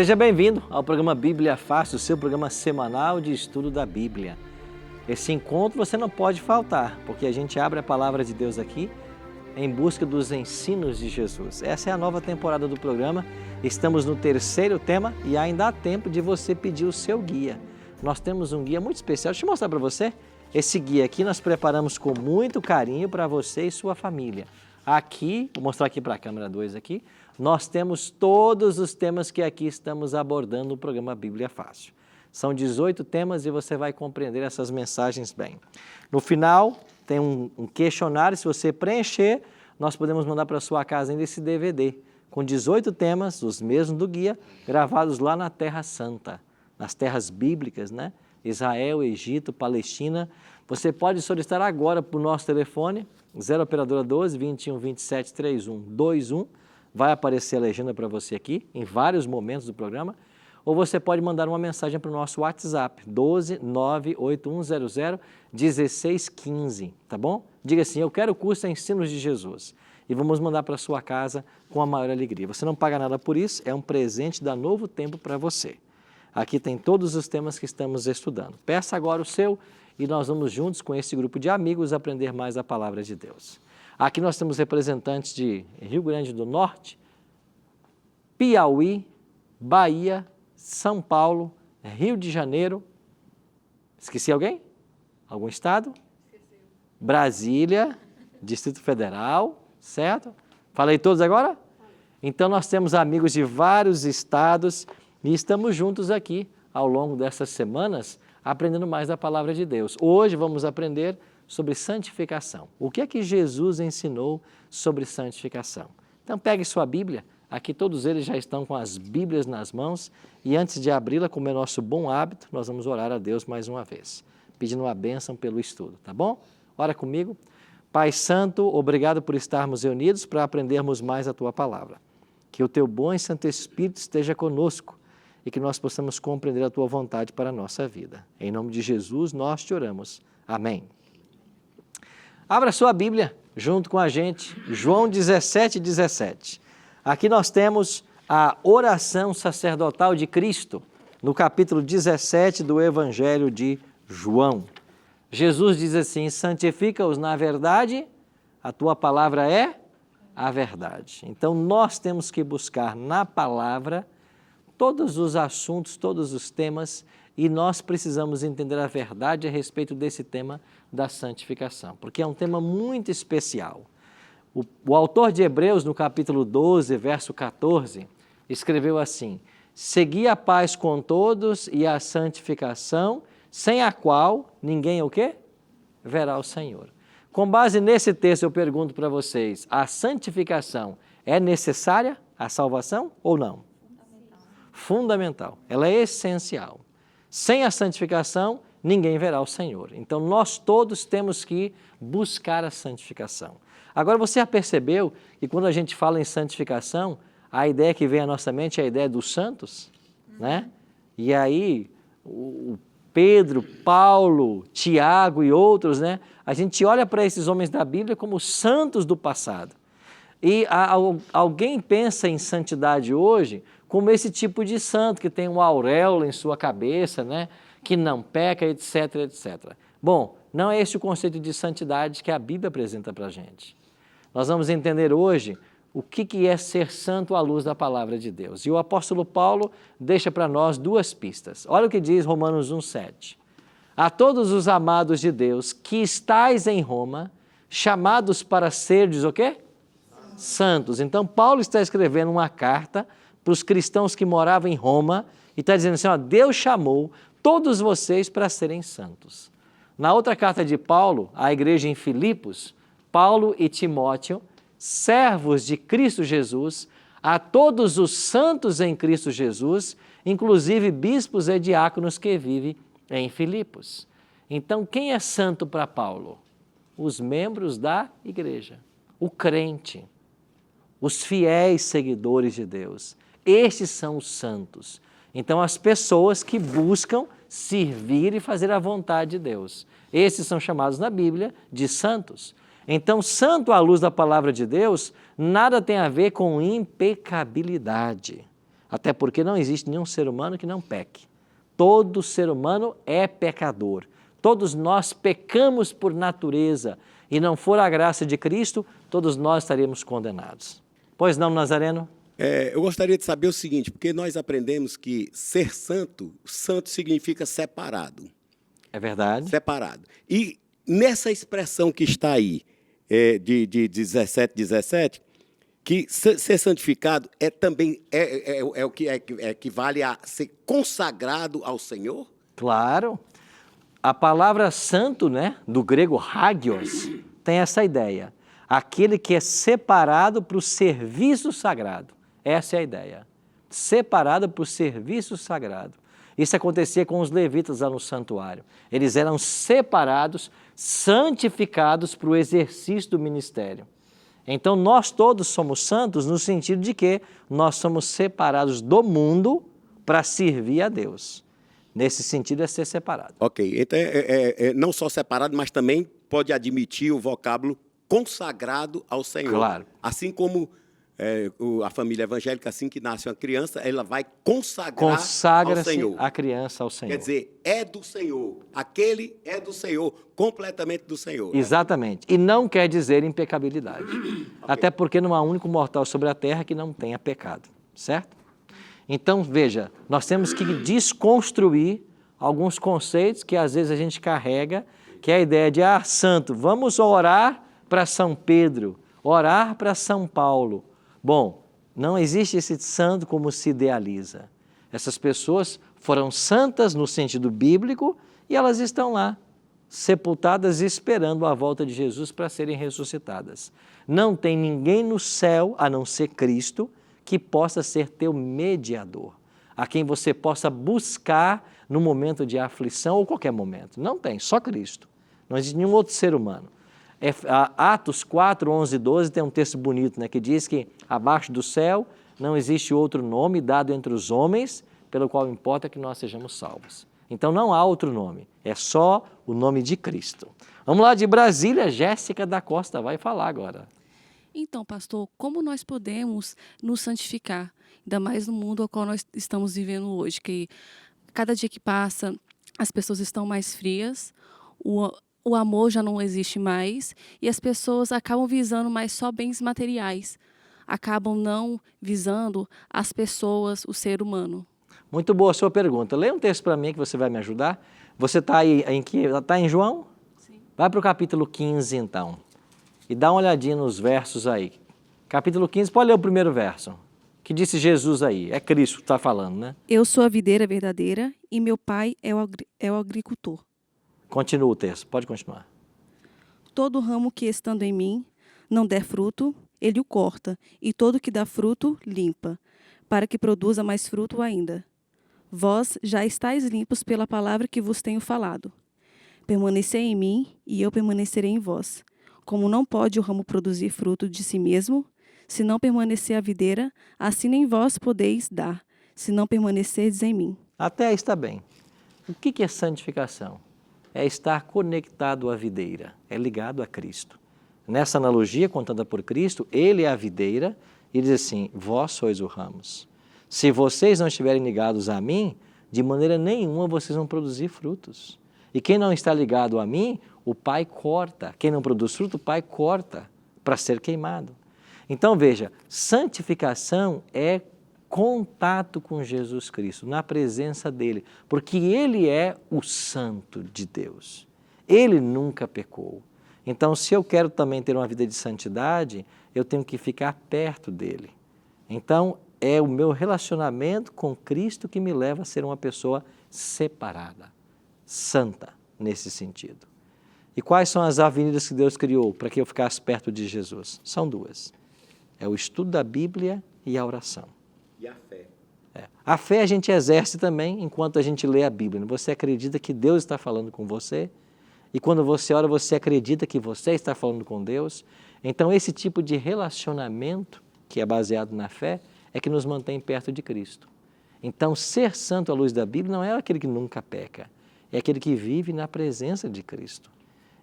Seja bem-vindo ao programa Bíblia Fácil, o seu programa semanal de estudo da Bíblia. Esse encontro você não pode faltar, porque a gente abre a palavra de Deus aqui em busca dos ensinos de Jesus. Essa é a nova temporada do programa, estamos no terceiro tema e ainda há tempo de você pedir o seu guia. Nós temos um guia muito especial, deixa eu mostrar para você. Esse guia aqui nós preparamos com muito carinho para você e sua família. Aqui, vou mostrar aqui para a câmera 2 aqui, nós temos todos os temas que aqui estamos abordando no programa Bíblia Fácil. São 18 temas e você vai compreender essas mensagens bem. No final, tem um questionário, se você preencher, nós podemos mandar para sua casa ainda esse DVD, com 18 temas, os mesmos do guia, gravados lá na Terra Santa, nas terras bíblicas, né? Israel, Egito, Palestina. Você pode solicitar agora para o nosso telefone, 0 operadora 12 21 27 31 21. Vai aparecer a legenda para você aqui, em vários momentos do programa. Ou você pode mandar uma mensagem para o nosso WhatsApp, 12 98100 1615, tá bom? Diga assim, eu quero o curso Ensinos de Jesus. E vamos mandar para a sua casa com a maior alegria. Você não paga nada por isso, é um presente da Novo Tempo para você. Aqui tem todos os temas que estamos estudando. Peça agora o seu e nós vamos juntos com esse grupo de amigos aprender mais a palavra de Deus. Aqui nós temos representantes de Rio Grande do Norte, Piauí, Bahia, São Paulo, Rio de Janeiro. Esqueci alguém? Algum estado? Esqueceu. Brasília, Distrito Federal, certo? Falei todos agora? Então nós temos amigos de vários estados e estamos juntos aqui ao longo dessas semanas aprendendo mais da palavra de Deus. Hoje vamos aprender sobre santificação. O que é que Jesus ensinou sobre santificação? Então pegue sua Bíblia, aqui todos eles já estão com as Bíblias nas mãos e antes de abri-la, como é nosso bom hábito, nós vamos orar a Deus mais uma vez, pedindo uma bênção pelo estudo, tá bom? Ora comigo. Pai Santo, obrigado por estarmos reunidos para aprendermos mais a Tua palavra. Que o Teu bom e Santo Espírito esteja conosco e que nós possamos compreender a Tua vontade para a nossa vida. Em nome de Jesus nós te oramos. Amém. Abra sua Bíblia junto com a gente, João 17:17. Aqui nós temos a oração sacerdotal de Cristo, no capítulo 17 do Evangelho de João. Jesus diz assim, santifica-os na verdade, a tua palavra é a verdade. Então nós temos que buscar na palavra todos os assuntos, todos os temas, e nós precisamos entender a verdade a respeito desse tema da santificação, porque é um tema muito especial. O autor de Hebreus, no capítulo 12, verso 14, escreveu assim, segui a paz com todos e a santificação, sem a qual ninguém o quê? Verá o Senhor. Com base nesse texto eu pergunto para vocês, a santificação é necessária à salvação ou não? Fundamental. Ela é essencial. Sem a santificação, ninguém verá o Senhor. Então, nós todos temos que buscar a santificação. Agora, você já percebeu que quando a gente fala em santificação, a ideia que vem à nossa mente é a ideia dos santos, né? E aí, o Pedro, Paulo, Tiago e outros, né? A gente olha para esses homens da Bíblia como santos do passado. E alguém pensa em santidade hoje como esse tipo de santo que tem uma auréola em sua cabeça, né? Que não peca, etc, etc. Bom, não é esse o conceito de santidade que a Bíblia apresenta para a gente. Nós vamos entender hoje o que é ser santo à luz da palavra de Deus. E o apóstolo Paulo deixa para nós duas pistas. Olha o que diz Romanos 1,7. A todos os amados de Deus que estáis em Roma, chamados para serdes o quê? Santos. Então, Paulo está escrevendo uma carta para os cristãos que moravam em Roma e está dizendo assim, ó, Deus chamou todos vocês para serem santos. Na outra carta de Paulo, à igreja em Filipos, Paulo e Timóteo, servos de Cristo Jesus, a todos os santos em Cristo Jesus, inclusive bispos e diáconos que vivem em Filipos. Então, quem é santo para Paulo? Os membros da igreja, o crente, os fiéis seguidores de Deus. Estes são os santos. Então, as pessoas que buscam servir e fazer a vontade de Deus. Esses são chamados na Bíblia de santos. Então, santo à luz da palavra de Deus, nada tem a ver com impecabilidade. Até porque não existe nenhum ser humano que não peque. Todo ser humano é pecador. Todos nós pecamos por natureza e não for a graça de Cristo, todos nós estaríamos condenados. Pois não, Nazareno? Eu gostaria de saber o seguinte, porque nós aprendemos que ser santo, santo significa separado. É verdade. Separado. E nessa expressão que está aí, de 17, que ser santificado também o que equivale a ser consagrado ao Senhor? Claro. A palavra santo, né, do grego hagios, tem essa ideia. Aquele que é separado para o serviço sagrado. Essa é a ideia. Separado para o serviço sagrado. Isso acontecia com os levitas lá no santuário. Eles eram separados, santificados para o exercício do ministério. Então, nós todos somos santos no sentido de que nós somos separados do mundo para servir a Deus. Nesse sentido é ser separado. Ok, então não só separado, mas também pode admitir o vocábulo consagrado ao Senhor. Claro. Assim como a família evangélica, assim que nasce uma criança, ela vai consagrar ao Senhor. A criança ao Senhor. Quer dizer, é do Senhor. Aquele é do Senhor, completamente do Senhor. Exatamente. E não quer dizer impecabilidade. Okay. Até porque não há único mortal sobre a terra que não tenha pecado. Certo? Então, veja, nós temos que desconstruir alguns conceitos que às vezes a gente carrega, que é a ideia de, santo, vamos orar para São Pedro, orar para São Paulo. Bom, não existe esse santo como se idealiza. Essas pessoas foram santas no sentido bíblico e elas estão lá, sepultadas esperando a volta de Jesus para serem ressuscitadas. Não tem ninguém no céu, a não ser Cristo, que possa ser teu mediador, a quem você possa buscar no momento de aflição ou qualquer momento. Não tem, só Cristo. Não existe nenhum outro ser humano. Atos 4, 11 e 12 tem um texto bonito, né, que diz que abaixo do céu não existe outro nome dado entre os homens pelo qual importa que nós sejamos salvos. Então não há outro nome, é só o nome de Cristo. Vamos lá de Brasília, Jéssica da Costa vai falar agora. Então, pastor, como nós podemos nos santificar, ainda mais no mundo ao qual nós estamos vivendo hoje, que cada dia que passa as pessoas estão mais frias, o amor já não existe mais e as pessoas acabam visando mais só bens materiais, acabam não visando as pessoas, o ser humano. Muito boa a sua pergunta. Lê um texto para mim que você vai me ajudar. Você está aí em que? Está em João? Sim. Vai para o capítulo 15 então e dá uma olhadinha nos versos aí. Capítulo 15, pode ler o primeiro verso. Que disse Jesus aí? É Cristo que está falando, né? Eu sou a videira verdadeira e meu pai é o agricultor. Continua o texto, pode continuar. Todo ramo que estando em mim não der fruto, ele o corta, e todo que dá fruto, limpa, para que produza mais fruto ainda. Vós já estáis limpos pela palavra que vos tenho falado. Permanecei em mim, e eu permanecerei em vós. Como não pode o ramo produzir fruto de si mesmo, se não permanecer a videira, assim nem vós podeis dar, se não permanecerdes em mim. Até aí está bem. O que é santificação? É estar conectado à videira, é ligado a Cristo. Nessa analogia contada por Cristo, Ele é a videira e diz assim, vós sois os ramos. Se vocês não estiverem ligados a mim, de maneira nenhuma vocês vão produzir frutos. E quem não está ligado a mim, o Pai corta. Quem não produz fruto, o Pai corta para ser queimado. Então veja, santificação é contato com Jesus Cristo, na presença dEle, porque Ele é o Santo de Deus. Ele nunca pecou. Então, se eu quero também ter uma vida de santidade, eu tenho que ficar perto dEle. Então, é o meu relacionamento com Cristo que me leva a ser uma pessoa separada, santa, nesse sentido. E quais são as avenidas que Deus criou para que eu ficasse perto de Jesus? São duas. É o estudo da Bíblia e a oração. E a fé. A fé a gente exerce também enquanto a gente lê a Bíblia. Você acredita que Deus está falando com você e quando você ora, você acredita que você está falando com Deus. Então, esse tipo de relacionamento, que é baseado na fé, é que nos mantém perto de Cristo. Então, ser santo à luz da Bíblia não é aquele que nunca peca, é aquele que vive na presença de Cristo.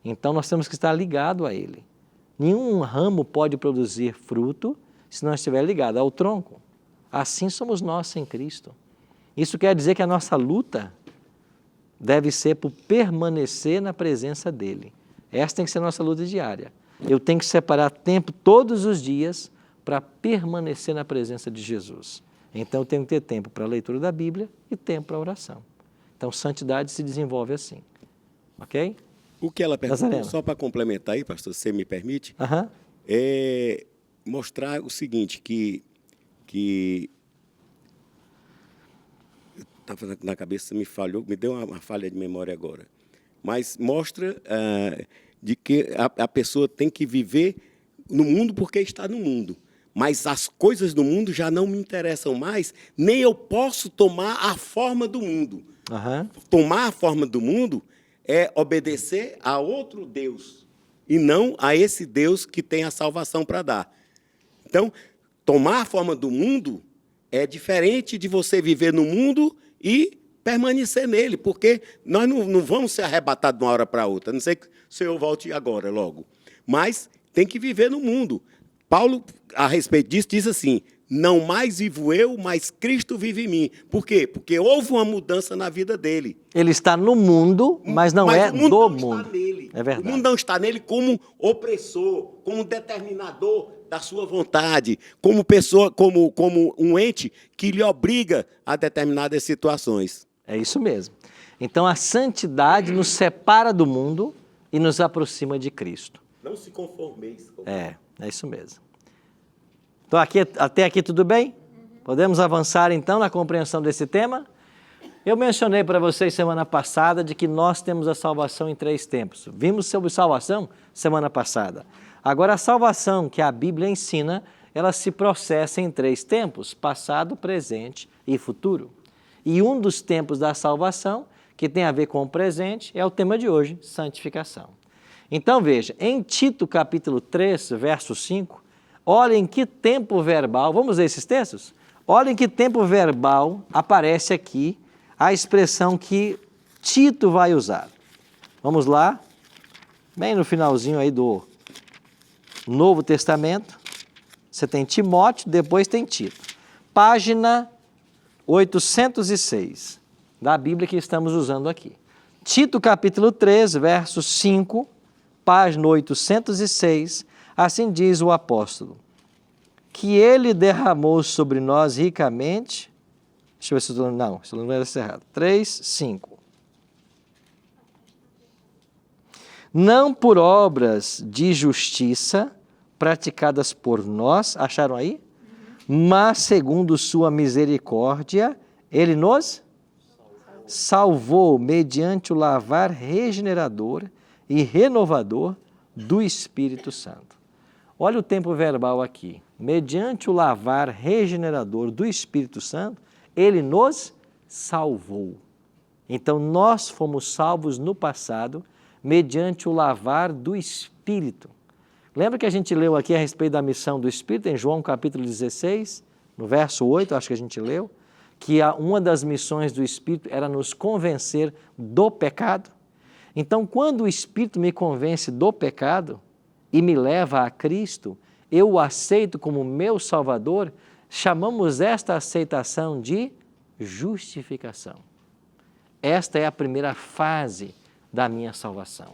Então, nós temos que estar ligado a Ele. Nenhum ramo pode produzir fruto se não estiver ligado ao tronco. assim somos nós sem Cristo. Isso quer dizer que a nossa luta deve ser por permanecer na presença dEle. Essa tem que ser a nossa luta diária. Eu tenho que separar tempo todos os dias para permanecer na presença de Jesus. Então, eu tenho que ter tempo para a leitura da Bíblia e tempo para a oração. Então, santidade se desenvolve assim. Ok? O que ela perguntou, Nazareno. só para complementar aí, pastor, se você me permite, Aham. é mostrar o seguinte, que estava na cabeça, me falhou, me deu uma falha de memória agora. Mas mostra de que a pessoa tem que viver no mundo porque está no mundo. Mas as coisas do mundo já não me interessam mais, nem eu posso tomar a forma do mundo. Aham. Tomar a forma do mundo é obedecer a outro Deus, e não a esse Deus que tem a salvação para dar. Então, tomar a forma do mundo é diferente de você viver no mundo e permanecer nele, porque nós não vamos ser arrebatados de uma hora para outra, a não ser que o Senhor volte agora, logo. Mas tem que viver no mundo. Paulo, a respeito disso, diz assim, não mais vivo eu, mas Cristo vive em mim. Por quê? Porque houve uma mudança na vida dele. Ele está no mundo, mas não é o mundo do não mundo. está nele. É verdade. O mundo não está nele como opressor, como determinador da sua vontade, como pessoa, como um ente que lhe obriga a determinadas situações. É isso mesmo. Então, a santidade nos separa do mundo e nos aproxima de Cristo. Não se conformeis com É isso mesmo. Então, até aqui tudo bem? Podemos avançar, então, na compreensão desse tema? Eu mencionei para vocês semana passada de que nós temos a salvação em 3 tempos. Vimos sobre salvação semana passada. Agora, a salvação que a Bíblia ensina, ela se processa em 3 tempos, passado, presente e futuro. E um dos tempos da salvação, que tem a ver com o presente, é o tema de hoje, santificação. Então, veja, em Tito capítulo 3, verso 5, olhem que tempo verbal, vamos ler esses textos? Olhem que tempo verbal aparece aqui a expressão que Tito vai usar. Vamos lá, bem no finalzinho aí do Novo Testamento, você tem Timóteo, depois tem Tito. Página 806 da Bíblia que estamos usando aqui. Tito capítulo 3, verso 5, página 806, assim diz o apóstolo, que ele derramou sobre nós ricamente, deixa eu ver se eu não vai ser errado, 3, 5. Não por obras de justiça praticadas por nós, acharam aí? Mas segundo sua misericórdia, ele nos salvou mediante o lavar regenerador e renovador do Espírito Santo. Olha o tempo verbal aqui. Mediante o lavar regenerador do Espírito Santo, ele nos salvou. Então, nós fomos salvos no passado mediante o lavar do Espírito. Lembra que a gente leu aqui a respeito da missão do Espírito, em João capítulo 16, no verso 8, acho que a gente leu, que uma das missões do Espírito era nos convencer do pecado. Então, quando o Espírito me convence do pecado e me leva a Cristo, eu o aceito como meu Salvador, chamamos esta aceitação de justificação. Esta é a primeira fase da minha salvação.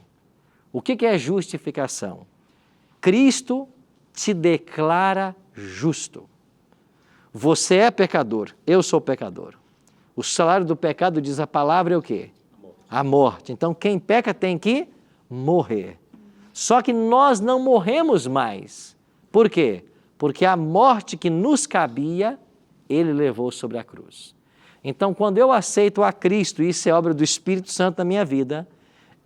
O que é justificação? Cristo te declara justo. Você é pecador, eu sou pecador. O salário do pecado, diz a palavra, é o quê? A morte. Então, quem peca tem que morrer. Só que nós não morremos mais. Por quê? Porque a morte que nos cabia, ele levou sobre a cruz. Então, quando eu aceito a Cristo, isso é obra do Espírito Santo na minha vida,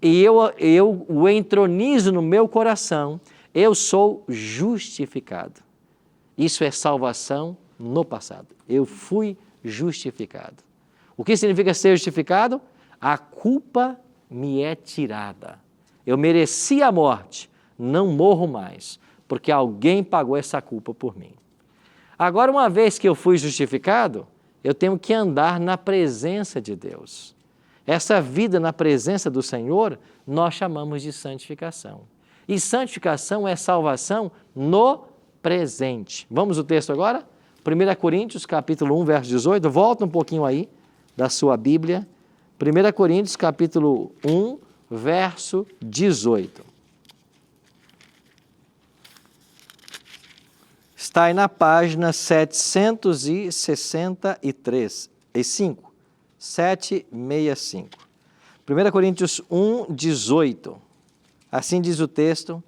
e eu o entronizo no meu coração, eu sou justificado. Isso é salvação no passado. Eu fui justificado. O que significa ser justificado? A culpa me é tirada. Eu mereci a morte, não morro mais, porque alguém pagou essa culpa por mim. Agora, uma vez que eu fui justificado, eu tenho que andar na presença de Deus. Essa vida na presença do Senhor, nós chamamos de santificação. E santificação é salvação no presente. Vamos ao texto agora? 1 Coríntios, capítulo 1, verso 18. Volta um pouquinho aí da sua Bíblia. 1 Coríntios, capítulo 1, verso 18. Está aí na página 763, e 5, 765. 1 Coríntios 1, 18. Assim diz o texto: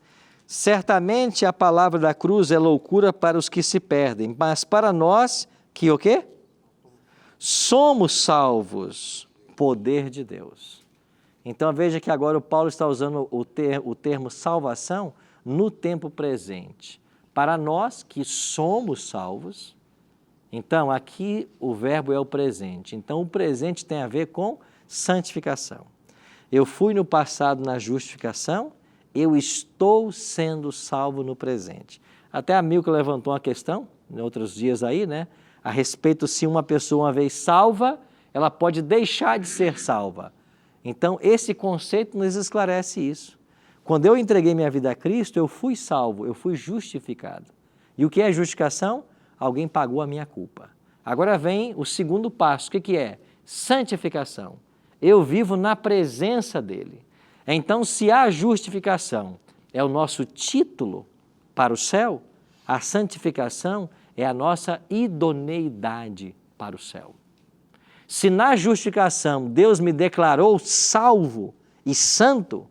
certamente a palavra da cruz é loucura para os que se perdem, mas para nós que o quê? Somos salvos, poder de Deus. Então veja que agora o Paulo está usando o termo salvação no tempo presente. Para nós que somos salvos, então aqui o verbo é o presente. Então o presente tem a ver com santificação. Eu fui no passado na justificação, eu estou sendo salvo no presente. Até a Milka levantou uma questão, em outros dias aí, né? A respeito se uma pessoa uma vez salva, ela pode deixar de ser salva. Então esse conceito nos esclarece isso. Quando eu entreguei minha vida a Cristo, eu fui salvo, eu fui justificado. E o que é justificação? Alguém pagou a minha culpa. Agora vem o segundo passo, o que é? Santificação. Eu vivo na presença dele. Então, se a justificação é o nosso título para o céu, a santificação é a nossa idoneidade para o céu. Se na justificação Deus me declarou salvo e santo,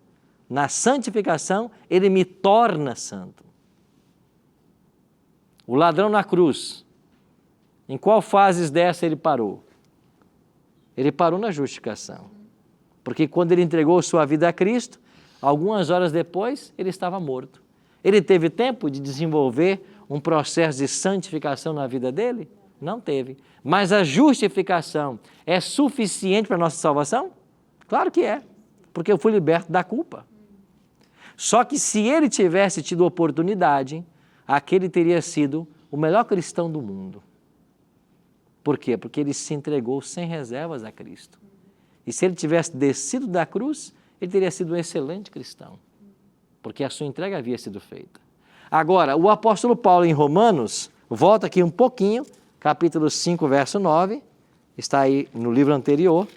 na santificação Ele me torna santo. O ladrão na cruz, em qual fase dessa ele parou? Ele parou na justificação. Porque quando ele entregou sua vida a Cristo, algumas horas depois ele estava morto. Ele teve tempo de desenvolver um processo de santificação na vida dele? Não teve. Mas a justificação é suficiente para a nossa salvação? Claro que é, porque eu fui liberto da culpa. Só que se ele tivesse tido oportunidade, aquele teria sido o melhor cristão do mundo. Por quê? Porque ele se entregou sem reservas a Cristo. E se ele tivesse descido da cruz, ele teria sido um excelente cristão, porque a sua entrega havia sido feita. Agora, o apóstolo Paulo em Romanos, volta aqui um pouquinho, capítulo 5, verso 9, está aí no livro anterior.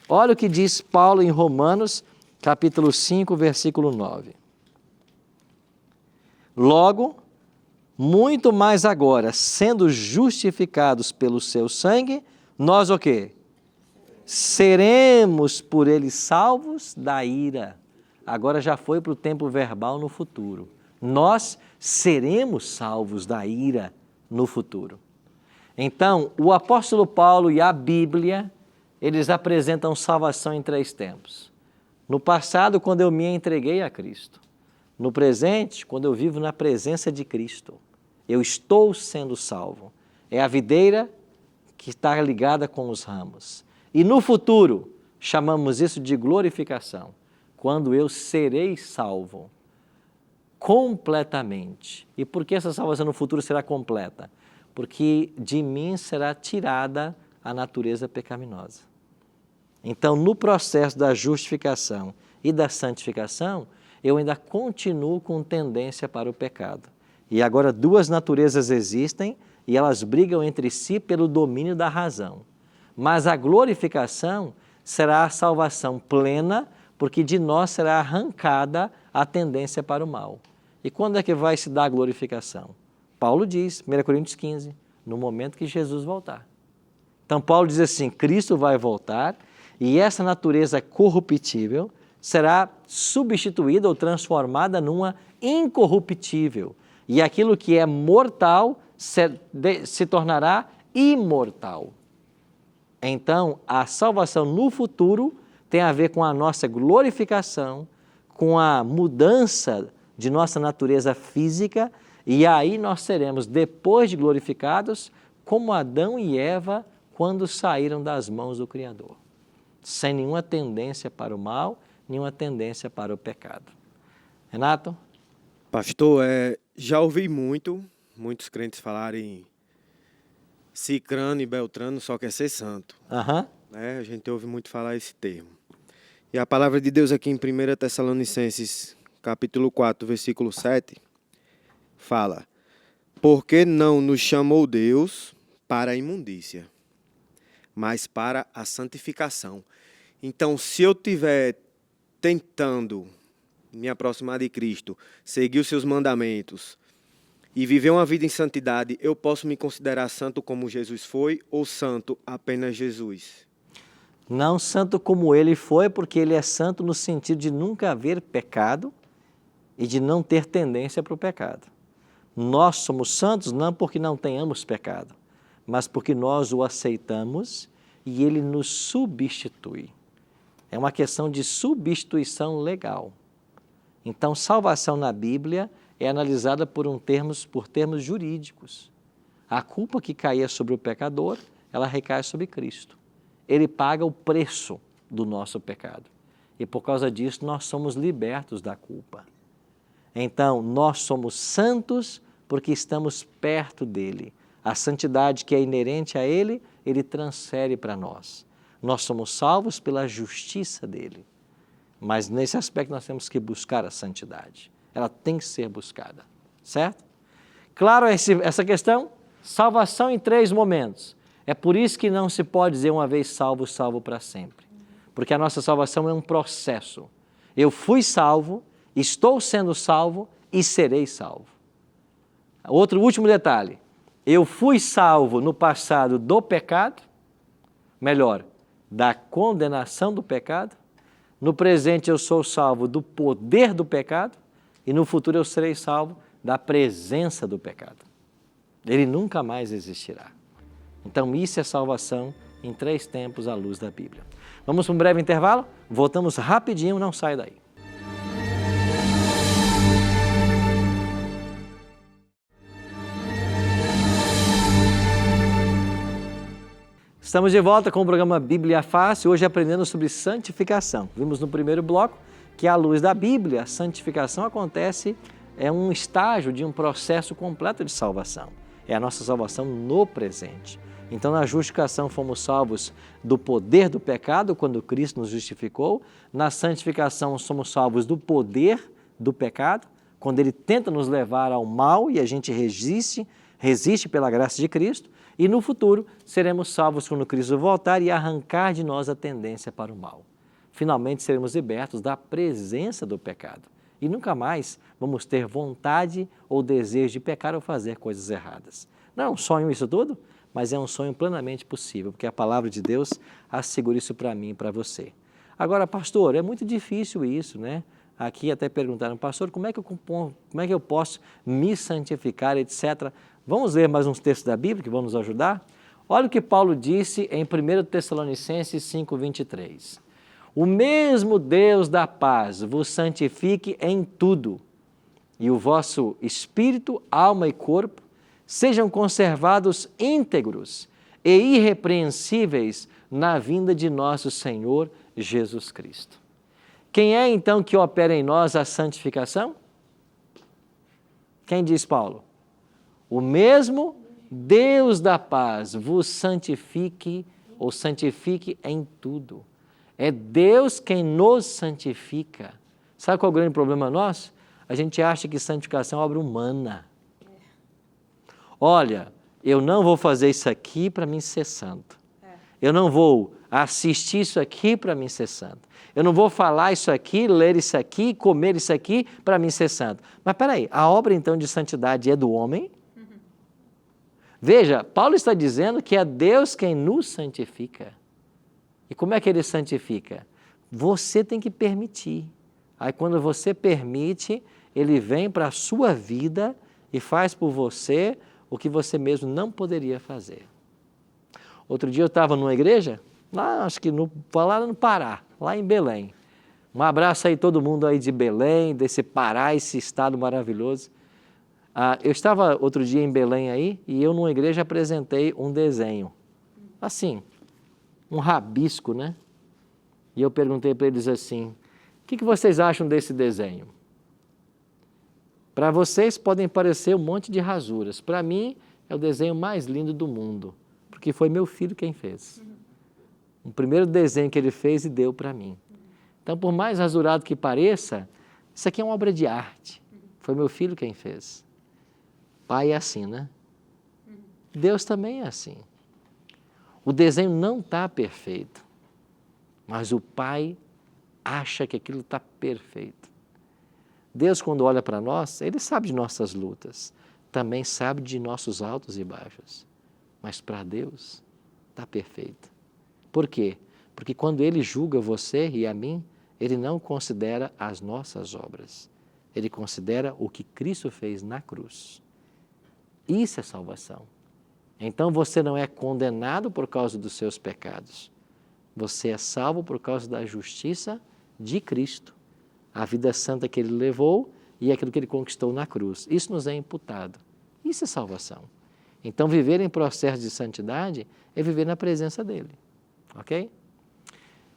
Olha o que diz Paulo em Romanos, capítulo 5, versículo 9. Logo, muito mais agora, sendo justificados pelo seu sangue, nós o quê? Seremos por ele salvos da ira. Agora já foi para o tempo verbal no futuro. Nós seremos salvos da ira no futuro. Então, o apóstolo Paulo e a Bíblia, eles apresentam salvação em 3 tempos. No passado, quando eu me entreguei a Cristo. No presente, quando eu vivo na presença de Cristo. Eu estou sendo salvo. É a videira que está ligada com os ramos. E no futuro, chamamos isso de glorificação, quando eu serei salvo completamente. E por que essa salvação no futuro será completa? Porque de mim será tirada a natureza pecaminosa. Então, no processo da justificação e da santificação, eu ainda continuo com tendência para o pecado. E agora 2 naturezas existem e elas brigam entre si pelo domínio da razão. Mas a glorificação será a salvação plena, porque de nós será arrancada a tendência para o mal. E quando é que vai se dar a glorificação? Paulo diz, 1 Coríntios 15, no momento que Jesus voltar. Então Paulo diz assim, Cristo vai voltar e essa natureza corruptível será substituída ou transformada numa incorruptível. E aquilo que é mortal se tornará imortal. Então, a salvação no futuro tem a ver com a nossa glorificação, com a mudança de nossa natureza física, e aí nós seremos, depois de glorificados, como Adão e Eva quando saíram das mãos do Criador, sem nenhuma tendência para o mal, nenhuma tendência para o pecado. Renato? Pastor, já ouvi muitos crentes falarem Cicrano e Beltrano só quer ser santo. A gente ouve muito falar esse termo. E a palavra de Deus aqui em 1 Tessalonicenses, capítulo 4, versículo 7, fala: porque não nos chamou Deus para a imundícia, mas para a santificação. Então, se eu estiver tentando me aproximar de Cristo, seguir os seus mandamentos e viver uma vida em santidade, eu posso me considerar santo como Jesus foi ou santo apenas Jesus? Não santo como ele foi, porque ele é santo no sentido de nunca haver pecado e de não ter tendência para o pecado. Nós somos santos não porque não tenhamos pecado, mas porque nós o aceitamos e ele nos substitui. É uma questão de substituição legal. Então, salvação na Bíblia é analisada por termos jurídicos. A culpa que caía sobre o pecador, ela recai sobre Cristo. Ele paga o preço do nosso pecado. E por causa disso, nós somos libertos da culpa. Então, nós somos santos porque estamos perto dele. A santidade que é inerente a ele, ele transfere para nós. Nós somos salvos pela justiça dele. Mas nesse aspecto nós temos que buscar a santidade. Ela tem que ser buscada, certo? Claro essa questão? Salvação em 3 momentos. É por isso que não se pode dizer uma vez salvo, salvo para sempre. Porque a nossa salvação é um processo. Eu fui salvo, estou sendo salvo e serei salvo. Outro último detalhe. Eu fui salvo no passado do pecado, melhor, da condenação do pecado. No presente eu sou salvo do poder do pecado e no futuro eu serei salvo da presença do pecado. Ele nunca mais existirá. Então isso é salvação em 3 tempos à luz da Bíblia. Vamos para um breve intervalo? Voltamos rapidinho, não sai daí. Estamos de volta com o programa Bíblia Fácil, hoje aprendendo sobre santificação. Vimos no primeiro bloco que, à luz da Bíblia, a santificação acontece, é um estágio de um processo completo de salvação. É a nossa salvação no presente. Então, na justificação fomos salvos do poder do pecado, quando Cristo nos justificou. Na santificação somos salvos do poder do pecado, quando ele tenta nos levar ao mal e a gente resiste pela graça de Cristo. E no futuro seremos salvos quando Cristo voltar e arrancar de nós a tendência para o mal. Finalmente seremos libertos da presença do pecado e nunca mais vamos ter vontade ou desejo de pecar ou fazer coisas erradas. Não é um sonho isso tudo, mas é um sonho plenamente possível, porque a palavra de Deus assegura isso para mim e para você. Agora, pastor, é muito difícil isso, né? Aqui até perguntaram, pastor, como é que eu posso me santificar, etc. Vamos ler mais uns textos da Bíblia que vão nos ajudar? Olha o que Paulo disse em 1 Tessalonicenses 5:23. O mesmo Deus da paz vos santifique em tudo, e o vosso espírito, alma e corpo sejam conservados íntegros e irrepreensíveis na vinda de nosso Senhor Jesus Cristo. Quem é então que opera em nós a santificação? Quem diz Paulo? O mesmo Deus da paz vos santifique ou santifique em tudo. É Deus quem nos santifica. Sabe qual é o grande problema nosso? A gente acha que santificação é obra humana. Olha, eu não vou fazer isso aqui para mim ser santo. Eu não vou assistir isso aqui para mim ser santo. Eu não vou falar isso aqui, ler isso aqui, comer isso aqui para mim ser santo. Mas peraí, a obra então de santidade é do homem? Veja, Paulo está dizendo que é Deus quem nos santifica. E como é que ele santifica? Você tem que permitir. Aí quando você permite, ele vem para a sua vida e faz por você o que você mesmo não poderia fazer. Outro dia eu estava numa igreja, lá no Pará, lá em Belém. Um abraço aí todo mundo aí de Belém, desse Pará, esse estado maravilhoso. Eu estava outro dia em Belém aí e eu numa igreja apresentei um desenho, assim, um rabisco, né? E eu perguntei para eles assim, o que vocês acham desse desenho? Para vocês podem parecer um monte de rasuras, para mim é o desenho mais lindo do mundo, porque foi meu filho quem fez. O primeiro desenho que ele fez e deu para mim. Então, por mais rasurado que pareça, isso aqui é uma obra de arte. Foi meu filho quem fez. Pai é assim, né? Deus também é assim. O desenho não está perfeito, mas o Pai acha que aquilo está perfeito. Deus, quando olha para nós, Ele sabe de nossas lutas, também sabe de nossos altos e baixos, mas para Deus está perfeito. Por quê? Porque quando Ele julga você e a mim, Ele não considera as nossas obras, Ele considera o que Cristo fez na cruz. Isso é salvação. Então você não é condenado por causa dos seus pecados, você é salvo por causa da justiça de Cristo. A vida santa que Ele levou e aquilo que Ele conquistou na cruz. Isso nos é imputado. Isso é salvação. Então, viver em processo de santidade é viver na presença dEle. Ok?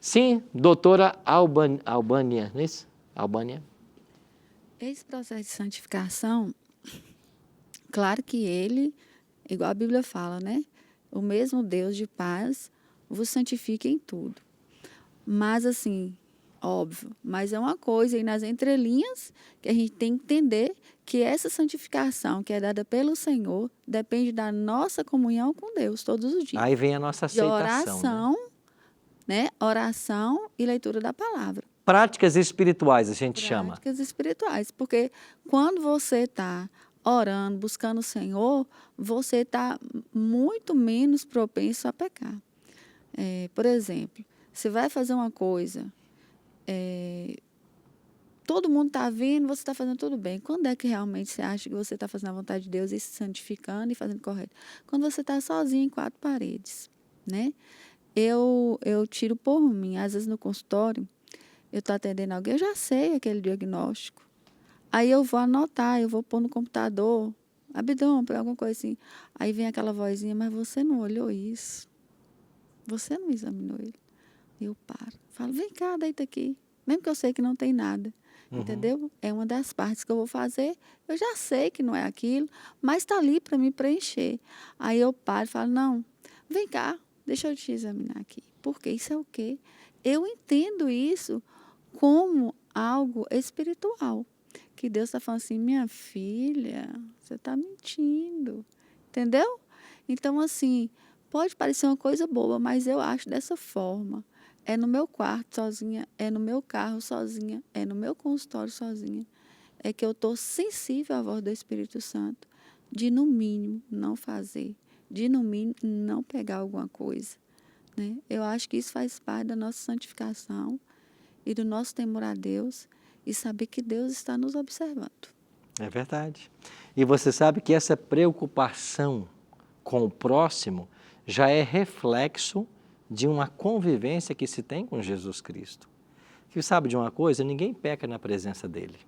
Sim, doutora Albânia, não é isso? Albânia? Esse processo de santificação, claro que Ele, igual a Bíblia fala, né? O mesmo Deus de paz vos santifica em tudo. Mas, assim, óbvio, mas é uma coisa aí nas entrelinhas que a gente tem que entender que essa santificação que é dada pelo Senhor depende da nossa comunhão com Deus todos os dias. Aí vem a nossa aceitação. De oração, né? Oração e leitura da palavra. Práticas espirituais, a gente chama. Práticas espirituais, porque quando você está orando, buscando o Senhor, você está muito menos propenso a pecar. Por exemplo, você vai fazer uma coisa, todo mundo está vendo, você está fazendo tudo bem. Quando é que realmente você acha que você está fazendo a vontade de Deus e se santificando e fazendo correto? Quando você está sozinho em quatro paredes, né? Eu tiro por mim, às vezes no consultório, eu estou atendendo alguém, eu já sei aquele diagnóstico. Aí eu vou anotar, eu vou pôr no computador, abdômen, alguma coisa assim. Aí vem aquela vozinha, mas você não olhou isso? Você não examinou ele? Eu paro, falo, vem cá, deita aqui. Mesmo que eu sei que não tem nada, entendeu? É uma das partes que eu vou fazer. Eu já sei que não é aquilo, mas está ali para me preencher. Aí eu paro e falo, não, vem cá, deixa eu te examinar aqui. Porque isso é o quê? Eu entendo isso como algo espiritual. Que Deus está falando assim, minha filha, você está mentindo. Entendeu? Então, assim, pode parecer uma coisa boba, mas eu acho dessa forma. É no meu quarto sozinha, é no meu carro sozinha, é no meu consultório sozinha. É que eu estou sensível à voz do Espírito Santo de, no mínimo, não fazer, de, no mínimo, não pegar alguma coisa. Né? Eu acho que isso faz parte da nossa santificação e do nosso temor a Deus e saber que Deus está nos observando. É verdade. E você sabe que essa preocupação com o próximo já é reflexo de uma convivência que se tem com Jesus Cristo. Que sabe de uma coisa? Ninguém peca na presença dele.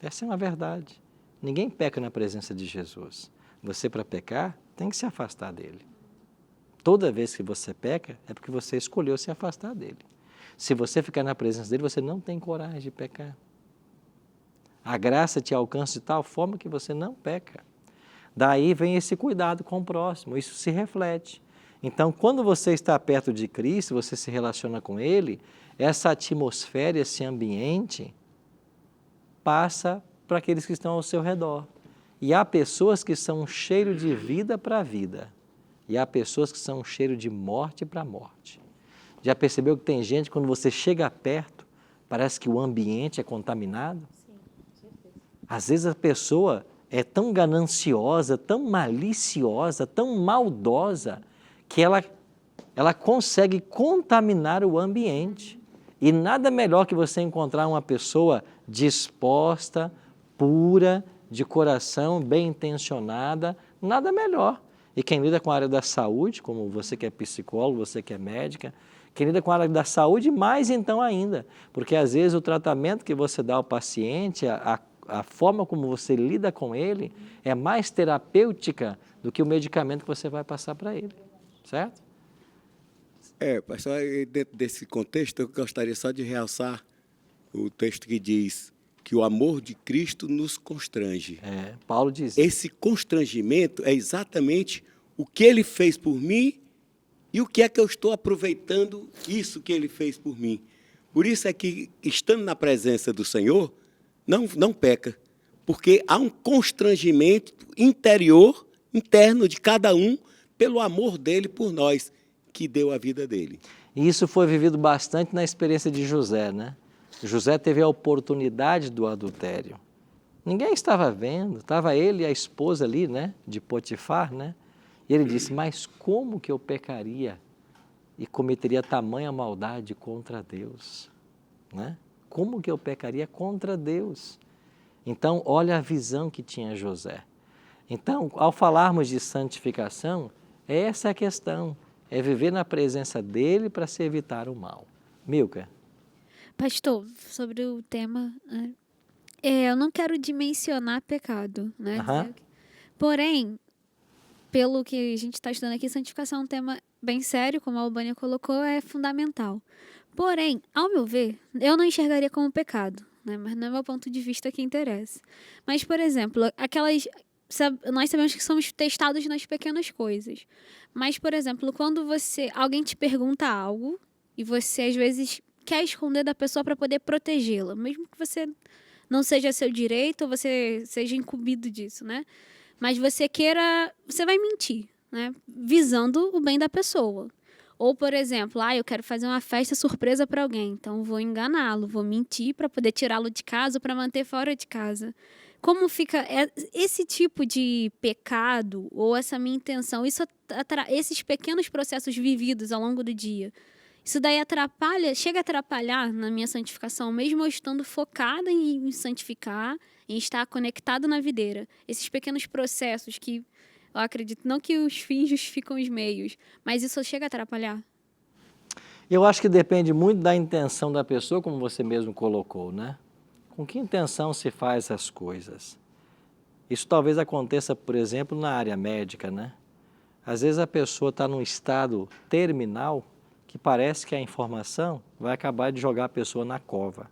Essa é uma verdade. Ninguém peca na presença de Jesus. Você, para pecar, tem que se afastar dele. Toda vez que você peca, é porque você escolheu se afastar dele. Se você ficar na presença dele, você não tem coragem de pecar. A graça te alcança de tal forma que você não peca. Daí vem esse cuidado com o próximo, isso se reflete. Então, quando você está perto de Cristo, você se relaciona com Ele, essa atmosfera, esse ambiente, passa para aqueles que estão ao seu redor. E há pessoas que são um cheiro de vida para a vida. E há pessoas que são um cheiro de morte para a morte. Já percebeu que tem gente, quando você chega perto, parece que o ambiente é contaminado? Sim, com certeza. Às vezes a pessoa é tão gananciosa, tão maliciosa, tão maldosa, que ela consegue contaminar o ambiente. E nada melhor que você encontrar uma pessoa disposta, pura, de coração, bem intencionada, nada melhor. E quem lida com a área da saúde, como você que é psicólogo, você que é médica, quem lida com a área da saúde, mais então ainda, porque às vezes o tratamento que você dá ao paciente, a forma como você lida com ele, é mais terapêutica do que o medicamento que você vai passar para ele, certo? Pastor, dentro desse contexto, eu gostaria só de realçar o texto que diz que o amor de Cristo nos constrange. Paulo diz. Esse constrangimento é exatamente o que ele fez por mim e o que é que eu estou aproveitando isso que ele fez por mim. Por isso é que, estando na presença do Senhor, não peca, porque há um constrangimento interior interno de cada um pelo amor dele por nós, que deu a vida dele. E isso foi vivido bastante na experiência de José, né? José teve a oportunidade do adultério. Ninguém estava vendo, estava ele e a esposa ali, né, de Potifar, né? E ele disse, mas como que eu pecaria e cometeria tamanha maldade contra Deus, né? Como que eu pecaria contra Deus? Então, olha a visão que tinha José. Então, ao falarmos de santificação, essa é a questão, é viver na presença dele para se evitar o mal. Milka. Pastor, sobre o tema, né? Eu não quero dimensionar pecado, né? Porém, pelo que a gente está estudando aqui, santificação é um tema bem sério, como a Albânia colocou, é fundamental. Porém, ao meu ver, eu não enxergaria como pecado, né? Mas não é meu ponto de vista que interessa. Mas, por exemplo, nós sabemos que somos testados nas pequenas coisas. Mas, por exemplo, quando alguém te pergunta algo e você, às vezes, quer esconder da pessoa para poder protegê-la, mesmo que você não seja seu direito ou você seja incumbido disso, né? Mas você vai mentir, né? Visando o bem da pessoa. Ou, por exemplo, eu quero fazer uma festa surpresa para alguém, então vou enganá-lo, vou mentir para poder tirá-lo de casa ou para manter fora de casa. Como fica esse tipo de pecado ou essa minha intenção, esses pequenos processos vividos ao longo do dia, isso daí chega a atrapalhar na minha santificação, mesmo eu estando focada em me santificar, em estar conectado na videira. Esses pequenos processos que eu acredito, não que os fins justificam os meios, mas isso chega a atrapalhar? Eu acho que depende muito da intenção da pessoa, como você mesmo colocou, né? Com que intenção se faz as coisas? Isso talvez aconteça, por exemplo, na área médica, né? Às vezes a pessoa está num estado terminal que parece que a informação vai acabar de jogar a pessoa na cova.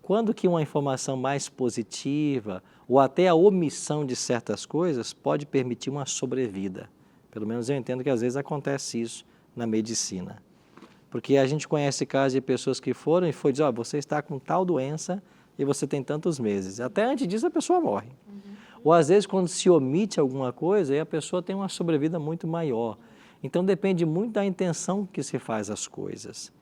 Quando que uma informação mais positiva ou até a omissão de certas coisas pode permitir uma sobrevida? Pelo menos eu entendo que às vezes acontece isso na medicina. Porque a gente conhece casos de pessoas que foram e foi dizer, você está com tal doença e você tem tantos meses. Até antes disso a pessoa morre. Ou às vezes quando se omite alguma coisa, aí a pessoa tem uma sobrevida muito maior. Então depende muito da intenção que se faz as coisas.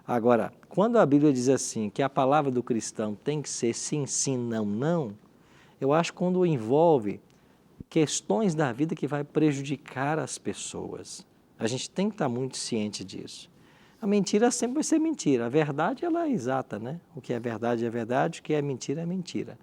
Agora, quando a Bíblia diz assim, que a palavra do cristão tem que ser sim, sim, não, não, eu acho que quando envolve questões da vida que vai prejudicar as pessoas, a gente tem que estar muito ciente disso. A mentira sempre vai ser mentira, a verdade ela é exata, né? O que é verdade, o que é mentira.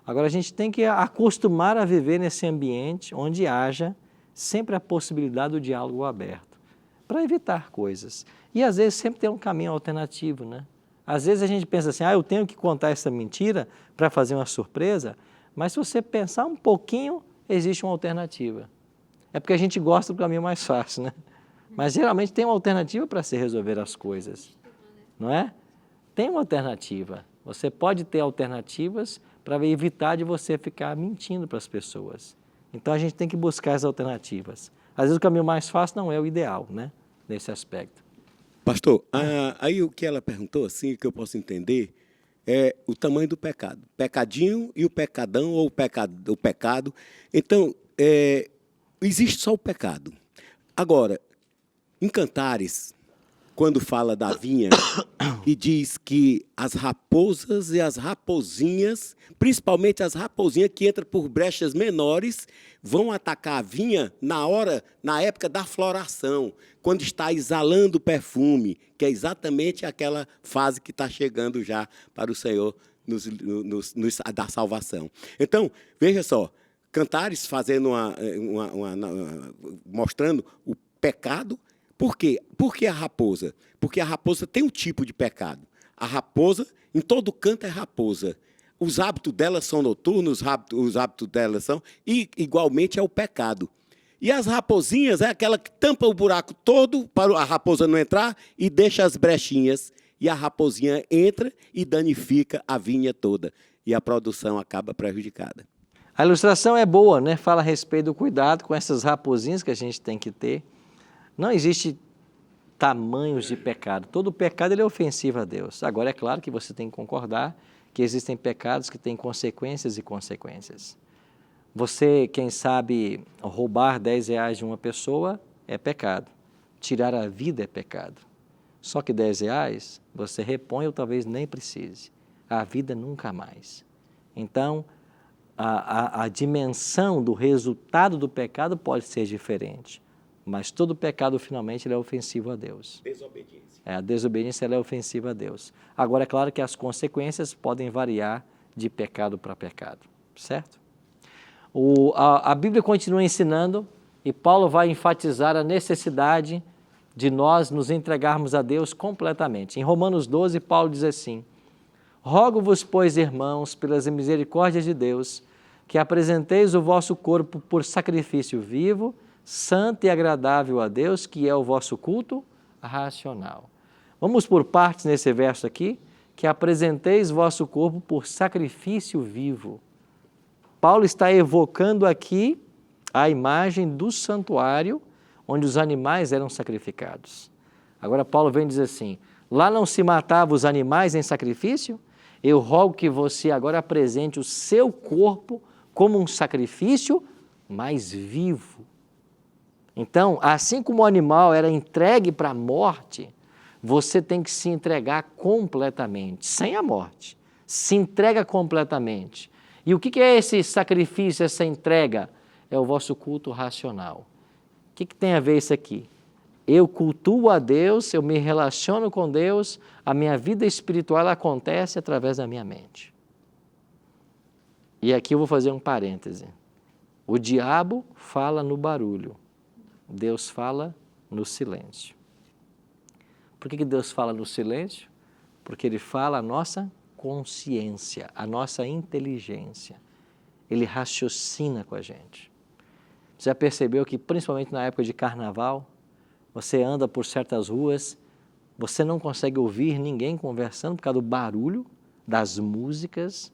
Agora a gente tem que acostumar a viver nesse ambiente onde haja sempre a possibilidade do diálogo aberto, para evitar coisas. E às vezes sempre tem um caminho alternativo, né? Às vezes a gente pensa assim, eu tenho que contar essa mentira para fazer uma surpresa, mas se você pensar um pouquinho, existe uma alternativa. É porque a gente gosta do caminho mais fácil, né? Mas geralmente tem uma alternativa para se resolver as coisas, não é? Tem uma alternativa. Você pode ter alternativas para evitar de você ficar mentindo para as pessoas. Então a gente tem que buscar as alternativas. Às vezes o caminho mais fácil não é o ideal, né? Nesse aspecto. Pastor, aí o que ela perguntou, assim, que eu posso entender, é o tamanho do pecado. Pecadinho e o pecadão, ou o pecado. Então, existe só o pecado. Agora, em Cantares, quando fala da vinha, e diz que as raposas e as raposinhas, principalmente as raposinhas que entram por brechas menores, vão atacar a vinha na época da floração, quando está exalando o perfume, que é exatamente aquela fase que está chegando já para o Senhor da salvação. Então, veja só, Cantares fazendo mostrando o pecado. Por quê? Por que a raposa? Porque a raposa tem um tipo de pecado. A raposa, em todo canto é raposa. Os hábitos dela são noturnos, os hábitos dela são... E, igualmente, é o pecado. E as raposinhas é aquela que tampa o buraco todo para a raposa não entrar e deixa as brechinhas. E a raposinha entra e danifica a vinha toda. E a produção acaba prejudicada. A ilustração é boa, né? Fala a respeito do cuidado com essas raposinhas que a gente tem que ter. Não existe tamanhos de pecado. Todo pecado ele é ofensivo a Deus. Agora, é claro que você tem que concordar que existem pecados que têm consequências e consequências. Você, quem sabe, roubar 10 reais de uma pessoa é pecado. Tirar a vida é pecado. Só que 10 reais você repõe ou talvez nem precise. A vida nunca mais. Então, a dimensão do resultado do pecado pode ser diferente. Mas todo pecado, finalmente, ele é ofensivo a Deus. Desobediência. A desobediência ela é ofensiva a Deus. Agora, é claro que as consequências podem variar de pecado para pecado. Certo? A Bíblia continua ensinando e Paulo vai enfatizar a necessidade de nós nos entregarmos a Deus completamente. Em Romanos 12, Paulo diz assim: rogo-vos, pois, irmãos, pelas misericórdias de Deus, que apresenteis o vosso corpo por sacrifício vivo, santo e agradável a Deus, que é o vosso culto racional. Vamos por partes nesse verso aqui, que apresenteis vosso corpo por sacrifício vivo. Paulo está evocando aqui a imagem do santuário onde os animais eram sacrificados. Agora Paulo vem dizer assim: lá não se matava os animais em sacrifício? Eu rogo que você agora apresente o seu corpo como um sacrifício mais vivo. Então, assim como o animal era entregue para a morte, você tem que se entregar completamente, sem a morte. Se entrega completamente. E o que é esse sacrifício, essa entrega? É o vosso culto racional. O que tem a ver isso aqui? Eu cultuo a Deus, eu me relaciono com Deus, a minha vida espiritual acontece através da minha mente. E aqui eu vou fazer um parêntese. O diabo fala no barulho, Deus fala no silêncio. Por que Deus fala no silêncio? Porque Ele fala a nossa consciência, a nossa inteligência. Ele raciocina com a gente. Você já percebeu que, principalmente na época de carnaval, você anda por certas ruas, você não consegue ouvir ninguém conversando por causa do barulho das músicas.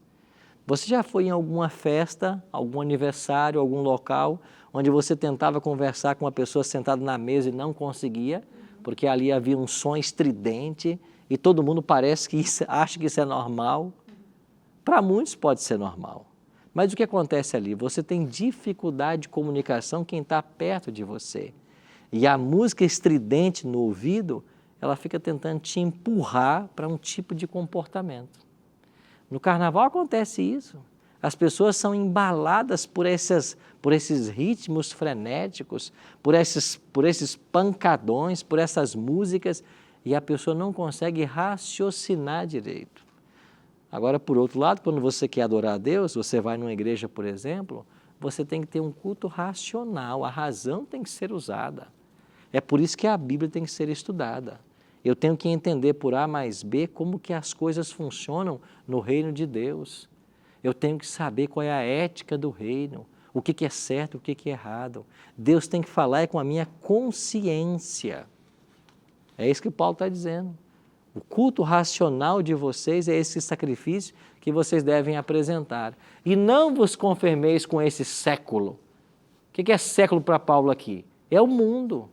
Você já foi em alguma festa, algum aniversário, algum local, onde você tentava conversar com uma pessoa sentada na mesa e não conseguia, porque ali havia um som estridente e todo mundo parece que acha que isso é normal? Para muitos pode ser normal. Mas o que acontece ali? Você tem dificuldade de comunicação quem está perto de você. E a música estridente no ouvido, ela fica tentando te empurrar para um tipo de comportamento. No carnaval acontece isso. As pessoas são embaladas por esses ritmos frenéticos, por esses pancadões, por essas músicas, e a pessoa não consegue raciocinar direito. Agora, por outro lado, quando você quer adorar a Deus, você vai numa igreja, por exemplo, você tem que ter um culto racional, a razão tem que ser usada. É por isso que a Bíblia tem que ser estudada. Eu tenho que entender por A mais B como que as coisas funcionam no reino de Deus. Eu tenho que saber qual é a ética do reino, o que é certo, o que é errado. Deus tem que falar com a minha consciência. É isso que Paulo está dizendo. O culto racional de vocês é esse sacrifício que vocês devem apresentar. E não vos conformeis com esse século. O que é século para Paulo aqui? É o mundo.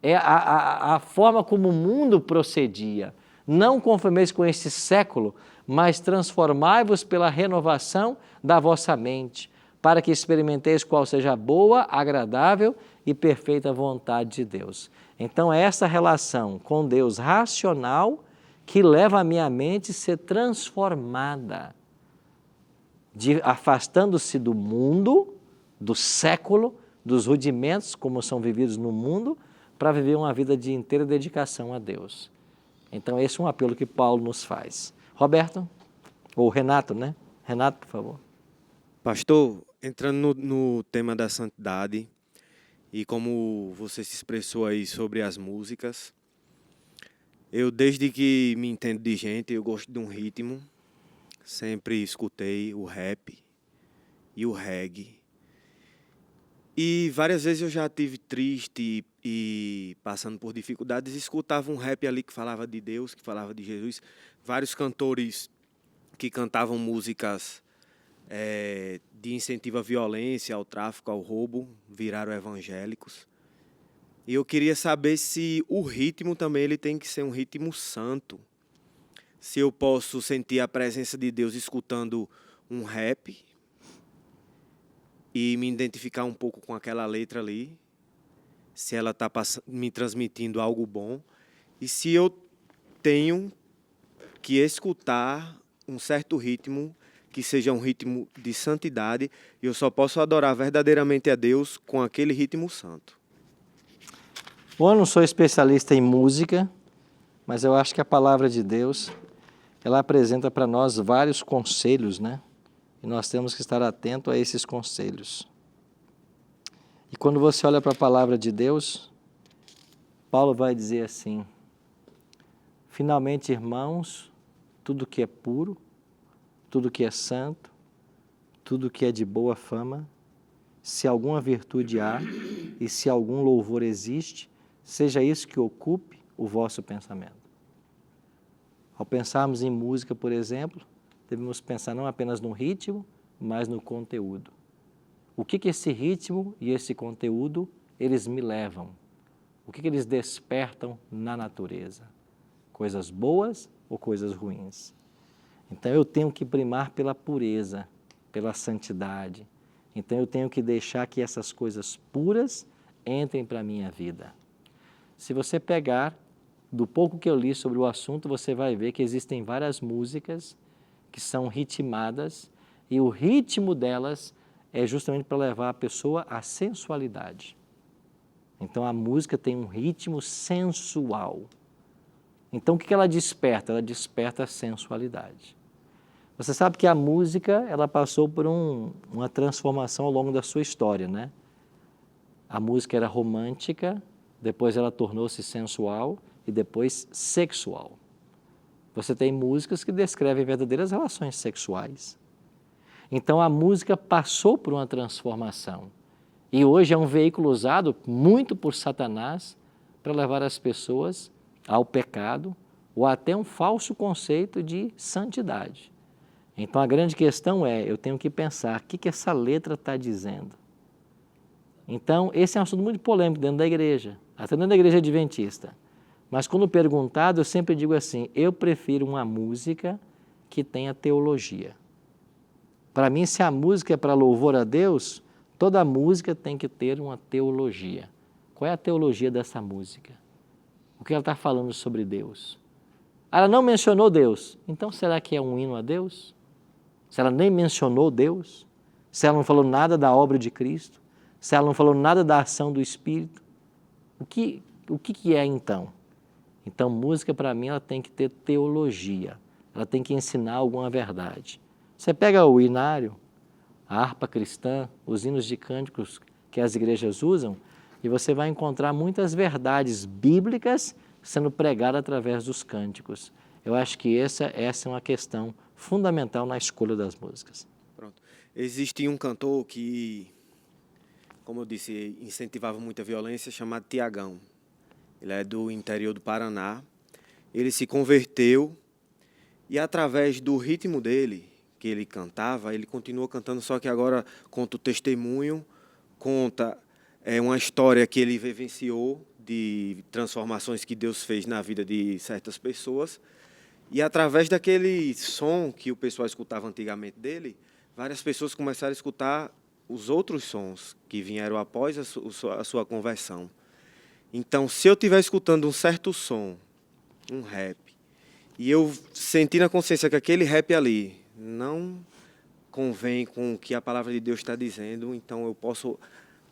É a forma como o mundo procedia. Não conformeis com esse século, mas transformai-vos pela renovação da vossa mente, para que experimenteis qual seja a boa, agradável e perfeita vontade de Deus. Então, é essa relação com Deus racional que leva a minha mente a ser transformada, afastando-se do mundo, do século, dos rudimentos, como são vividos no mundo, para viver uma vida de inteira dedicação a Deus. Então, esse é um apelo que Paulo nos faz. Roberto, ou Renato, né? Renato, por favor. Pastor, entrando no tema da santidade, e como você se expressou aí sobre as músicas, eu desde que me entendo de gente, eu gosto de um ritmo, sempre escutei o rap e o reggae. E várias vezes eu já estive triste e passando por dificuldades, escutava um rap ali que falava de Deus, que falava de Jesus. Vários cantores que cantavam músicas de incentivo à violência, ao tráfico, ao roubo, viraram evangélicos. E eu queria saber se o ritmo também ele tem que ser um ritmo santo. Se eu posso sentir a presença de Deus escutando um rap, e me identificar um pouco com aquela letra ali, se ela está me transmitindo algo bom, e se eu tenho que escutar um certo ritmo que seja um ritmo de santidade, e eu só posso adorar verdadeiramente a Deus com aquele ritmo santo. Bom, eu não sou especialista em música, mas eu acho que a palavra de Deus, ela apresenta para nós vários conselhos, né? E nós temos que estar atento a esses conselhos. E quando você olha para a palavra de Deus, Paulo vai dizer assim: finalmente, irmãos, tudo que é puro, tudo que é santo, tudo que é de boa fama, se alguma virtude há e se algum louvor existe, seja isso que ocupe o vosso pensamento. Ao pensarmos em música, por exemplo, devemos pensar não apenas no ritmo, mas no conteúdo. O que esse ritmo e esse conteúdo, eles me levam? O que eles despertam na natureza? Coisas boas ou coisas ruins? Então eu tenho que primar pela pureza, pela santidade. Então eu tenho que deixar que essas coisas puras entrem para a minha vida. Se você pegar, do pouco que eu li sobre o assunto, você vai ver que existem várias músicas que são ritmadas e o ritmo delas é justamente para levar a pessoa à sensualidade. Então a música tem um ritmo sensual. Então o que ela desperta? Ela desperta a sensualidade. Você sabe que a música, ela passou por uma transformação ao longo da sua história, né? A música era romântica, depois ela tornou-se sensual e depois sexual. Você tem músicas que descrevem verdadeiras relações sexuais. Então a música passou por uma transformação e hoje é um veículo usado muito por Satanás para levar as pessoas ao pecado ou até um falso conceito de santidade. Então a grande questão é, eu tenho que pensar, o que essa letra está dizendo? Então esse é um assunto muito polêmico dentro da igreja, até dentro da igreja adventista. Mas quando perguntado, eu sempre digo assim, eu prefiro uma música que tenha teologia. Para mim, se a música é para louvor a Deus, toda música tem que ter uma teologia. Qual é a teologia dessa música? O que ela está falando sobre Deus? Ela não mencionou Deus, então será que é um hino a Deus? Se ela nem mencionou Deus, se ela não falou nada da obra de Cristo, se ela não falou nada da ação do Espírito, o que é então? Então, música para mim ela tem que ter teologia, ela tem que ensinar alguma verdade. Você pega o hinário, a harpa cristã, os hinos de cânticos que as igrejas usam, e você vai encontrar muitas verdades bíblicas sendo pregadas através dos cânticos. Eu acho que essa é uma questão fundamental na escolha das músicas. Pronto. Existe um cantor que, como eu disse, incentivava muita violência, chamado Tiagão. Ele é do interior do Paraná. Ele se converteu e, através do ritmo dele, que ele cantava, ele continua cantando, só que agora conta o testemunho, conta uma história que ele vivenciou de transformações que Deus fez na vida de certas pessoas. E, através daquele som que o pessoal escutava antigamente dele, várias pessoas começaram a escutar os outros sons que vieram após a sua conversão. Então, se eu estiver escutando um certo som, um rap, e eu sentir na consciência que aquele rap ali não convém com o que a palavra de Deus está dizendo, então eu posso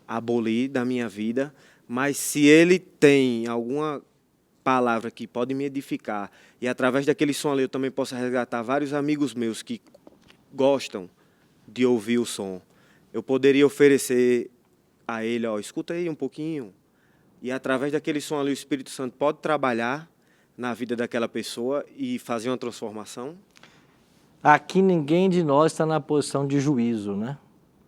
abolir da minha vida, mas se ele tem alguma palavra que pode me edificar, e através daquele som ali eu também posso resgatar vários amigos meus que gostam de ouvir o som, eu poderia oferecer a ele, escuta aí um pouquinho, e através daquele som ali o Espírito Santo pode trabalhar na vida daquela pessoa e fazer uma transformação? Aqui ninguém de nós está na posição de juízo, né?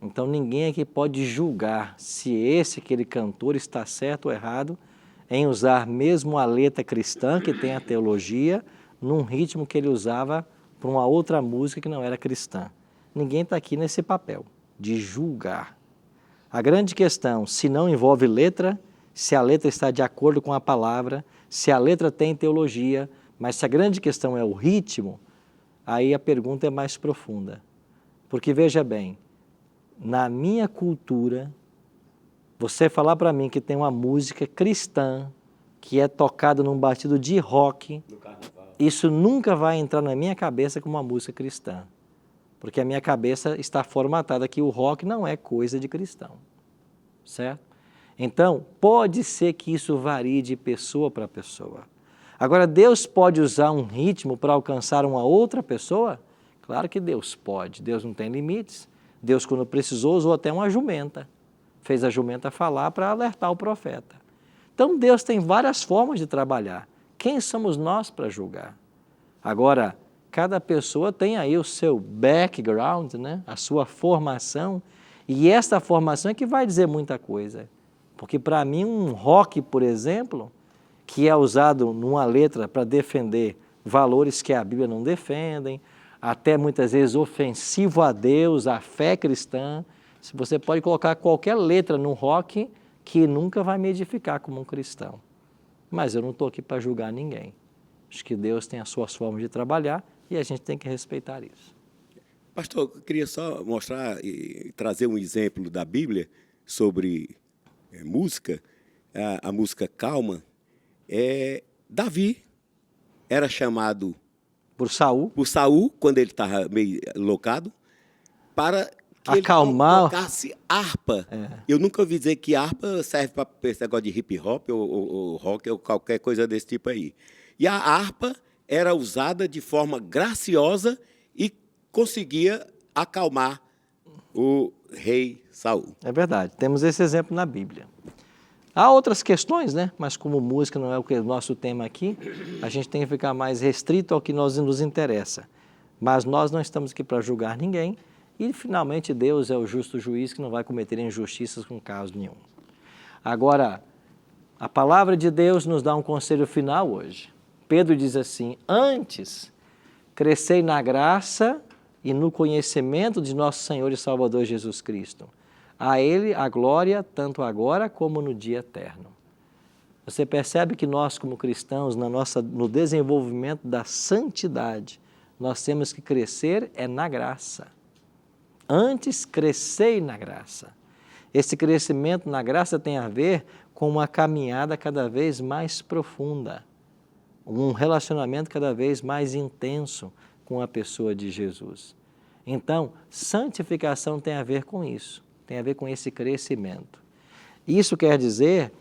Então ninguém aqui pode julgar se aquele cantor está certo ou errado em usar mesmo a letra cristã, que tem a teologia, num ritmo que ele usava para uma outra música que não era cristã. Ninguém está aqui nesse papel de julgar. A grande questão, se não envolve letra, se a letra está de acordo com a palavra, se a letra tem teologia, mas se a grande questão é o ritmo, aí a pergunta é mais profunda. Porque veja bem, na minha cultura, você falar para mim que tem uma música cristã que é tocada num batido de rock, isso nunca vai entrar na minha cabeça como uma música cristã. Porque a minha cabeça está formatada que o rock não é coisa de cristão. Certo? Então, pode ser que isso varie de pessoa para pessoa. Agora, Deus pode usar um ritmo para alcançar uma outra pessoa? Claro que Deus pode. Deus não tem limites. Deus, quando precisou, usou até uma jumenta. Fez a jumenta falar para alertar o profeta. Então, Deus tem várias formas de trabalhar. Quem somos nós para julgar? Agora, cada pessoa tem aí o seu background, né? A sua formação, e esta formação é que vai dizer muita coisa. Porque para mim um rock, por exemplo, que é usado numa letra para defender valores que a Bíblia não defendem, até muitas vezes ofensivo a Deus, à fé cristã, você pode colocar qualquer letra no rock que nunca vai me edificar como um cristão. Mas eu não estou aqui para julgar ninguém. Acho que Deus tem as suas formas de trabalhar e a gente tem que respeitar isso. Pastor, eu queria só mostrar e trazer um exemplo da Bíblia sobre música. A música Calma. Davi era chamado por Saul, quando ele estava meio loucado, para que acalmar, ele tocasse harpa. Eu nunca ouvi dizer que harpa serve para esse negócio de hip hop ou rock ou qualquer coisa desse tipo aí. E a harpa era usada de forma graciosa e conseguia acalmar o rei Saul. É verdade, temos esse exemplo na Bíblia. Há outras questões, né? Mas como música não é o nosso tema aqui, a gente tem que ficar mais restrito ao que nos interessa. Mas nós não estamos aqui para julgar ninguém e, finalmente, Deus é o justo juiz que não vai cometer injustiças com caso nenhum. Agora, a palavra de Deus nos dá um conselho final hoje. Pedro diz assim: antes, crescei na graça e no conhecimento de nosso Senhor e Salvador Jesus Cristo. A Ele a glória, tanto agora como no dia eterno. Você percebe que nós, como cristãos, no desenvolvimento da santidade, nós temos que crescer na graça. Antes, crescei na graça. Esse crescimento na graça tem a ver com uma caminhada cada vez mais profunda, um relacionamento cada vez mais intenso com a pessoa de Jesus. Então, santificação tem a ver com isso. Tem a ver com esse crescimento. Isso quer dizer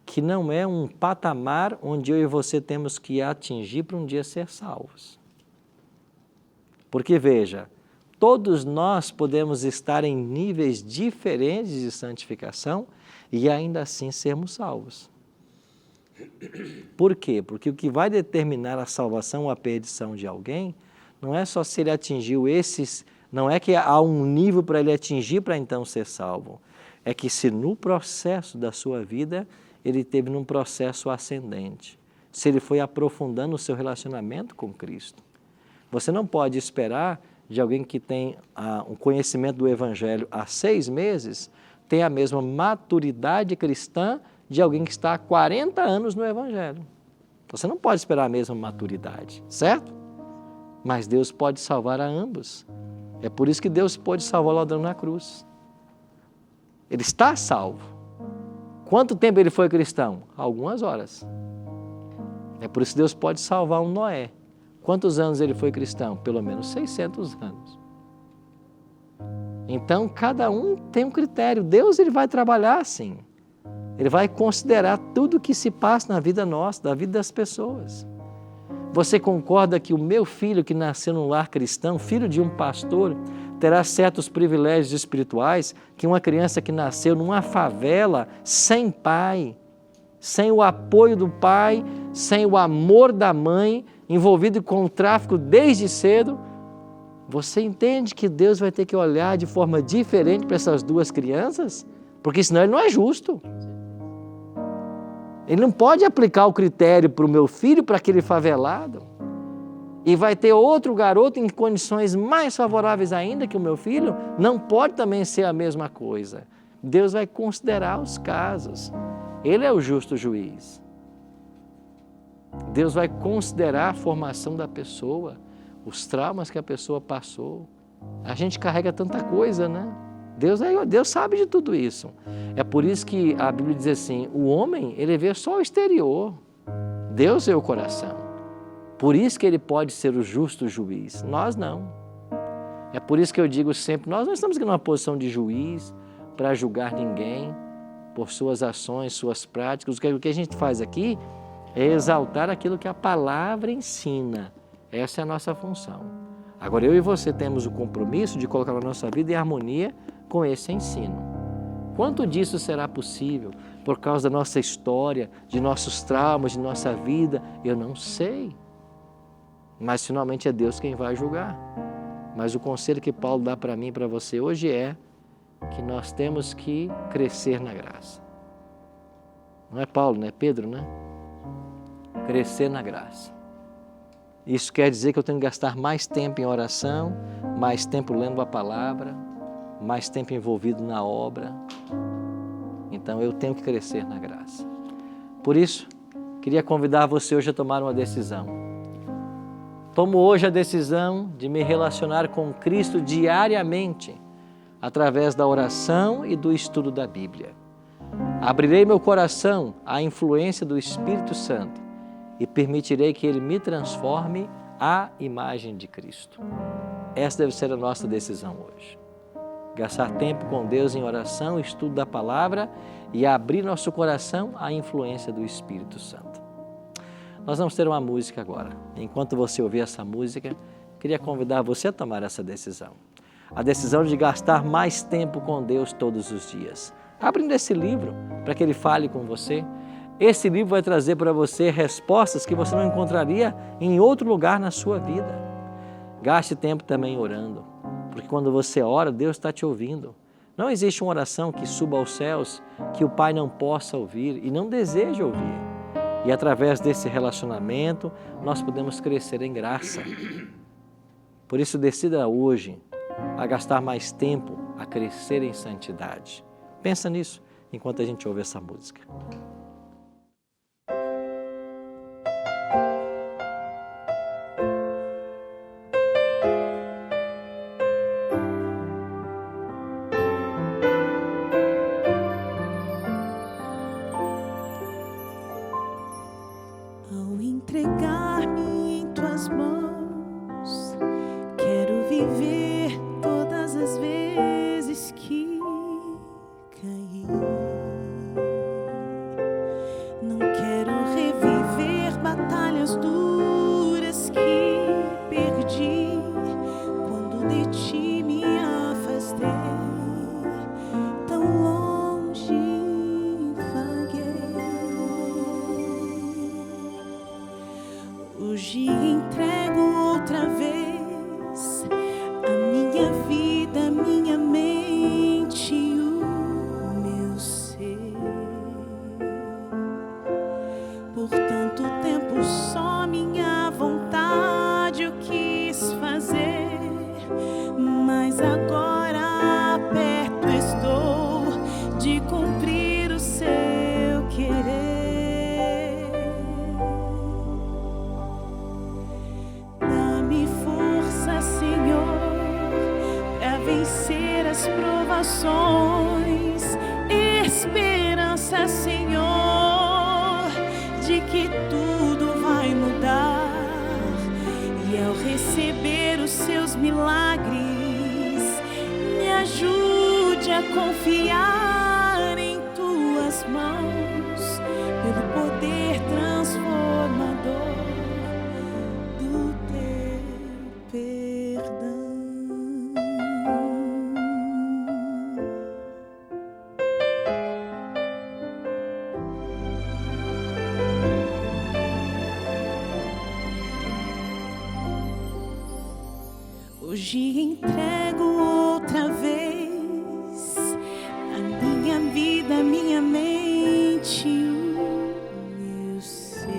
que não é um patamar onde eu e você temos que atingir para um dia ser salvos. Porque, veja, todos nós podemos estar em níveis diferentes de santificação e ainda assim sermos salvos. Por quê? Porque o que vai determinar a salvação ou a perdição de alguém não é só se ele atingiu esses. Não é que há um nível para ele atingir para então ser salvo. É que se no processo da sua vida ele teve num processo ascendente. Se ele foi aprofundando o seu relacionamento com Cristo. Você não pode esperar de alguém que tem um conhecimento do Evangelho há 6 meses ter a mesma maturidade cristã de alguém que está há 40 anos no Evangelho. Você não pode esperar a mesma maturidade, certo? Mas Deus pode salvar a ambos. É por isso que Deus pode salvar o ladrão na cruz. Ele está salvo. Quanto tempo ele foi cristão? Algumas horas. É por isso que Deus pode salvar um Noé. Quantos anos ele foi cristão? Pelo menos 600 anos. Então, cada um tem um critério. Deus ele vai trabalhar assim. Ele vai considerar tudo o que se passa na vida nossa, da vida das pessoas. Você concorda que o meu filho que nasceu num lar cristão, filho de um pastor, terá certos privilégios espirituais que uma criança que nasceu numa favela, sem pai, sem o apoio do pai, sem o amor da mãe, envolvido com o tráfico desde cedo? Você entende que Deus vai ter que olhar de forma diferente para essas duas crianças? Porque senão ele não é justo. Ele não pode aplicar o critério para o meu filho, para aquele favelado. E vai ter outro garoto em condições mais favoráveis ainda que o meu filho. Não pode também ser a mesma coisa. Deus vai considerar os casos. Ele é o justo juiz. Deus vai considerar a formação da pessoa, os traumas que a pessoa passou. A gente carrega tanta coisa, né? Deus sabe de tudo isso. É por isso que a Bíblia diz assim, o homem, ele vê só o exterior. Deus vê o coração. Por isso que ele pode ser o justo juiz. Nós não. É por isso que eu digo sempre, nós não estamos aqui numa posição de juiz para julgar ninguém por suas ações, suas práticas. O que a gente faz aqui é exaltar aquilo que a palavra ensina. Essa é a nossa função. Agora, eu e você temos o compromisso de colocar a nossa vida em harmonia com esse ensino. Quanto disso será possível por causa da nossa história, de nossos traumas, de nossa vida? Eu não sei. Mas, finalmente, é Deus quem vai julgar. Mas o conselho que Paulo dá para mim e para você hoje é que nós temos que crescer na graça. Não é Paulo, não é Pedro, né? Crescer na graça. Isso quer dizer que eu tenho que gastar mais tempo em oração, mais tempo lendo a palavra, mais tempo envolvido na obra. Então eu tenho que crescer na graça. Por isso, queria convidar você hoje a tomar uma decisão. Tomo hoje a decisão de me relacionar com Cristo diariamente, através da oração e do estudo da Bíblia. Abrirei meu coração à influência do Espírito Santo e permitirei que Ele me transforme à imagem de Cristo. Essa deve ser a nossa decisão hoje. Gastar tempo com Deus em oração, estudo da palavra e abrir nosso coração à influência do Espírito Santo. Nós vamos ter uma música agora. Enquanto você ouvir essa música, queria convidar você a tomar essa decisão. A decisão de gastar mais tempo com Deus todos os dias. Abrindo esse livro para que Ele fale com você. Esse livro vai trazer para você respostas que você não encontraria em outro lugar na sua vida. Gaste tempo também orando, porque quando você ora, Deus está te ouvindo. Não existe uma oração que suba aos céus que o Pai não possa ouvir e não deseja ouvir. E através desse relacionamento, nós podemos crescer em graça. Por isso, decida hoje a gastar mais tempo a crescer em santidade. Pensa nisso enquanto a gente ouve essa música. Ao entregar-me em tuas mãos, quero viver todas as vezes que caí. Não quero reviver batalhas duras que perdi quando de ti me afastei. Tão longe vaguei. Hoje entrego outra vez a minha vida, minha mente e o meu ser. Por tanto tempo só minha vontade eu quis fazer, mas agora perto estou de cumprir o seu querer. Dá-me força, Senhor, para vencer as provações. Esperança, Senhor, de que tudo vai mudar. E ao receber os seus milagres, me ajude a confiar em tuas mãos, pelo poder transformador do teu perdão. Hoje entrego outra vez a minha vida, a minha mente e o meu ser.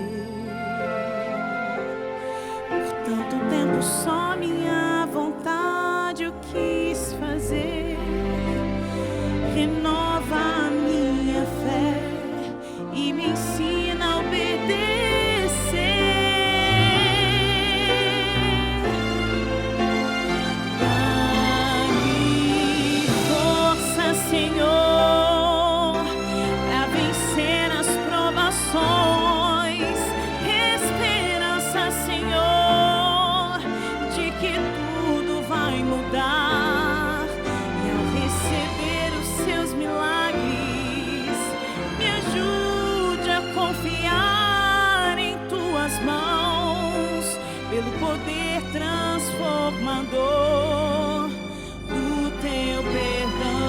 Por tanto tempo só minha vontade eu quis fazer. Renova a minha fé e me ensina a obedecer. Dá-me força. poder transformador do teu perdão.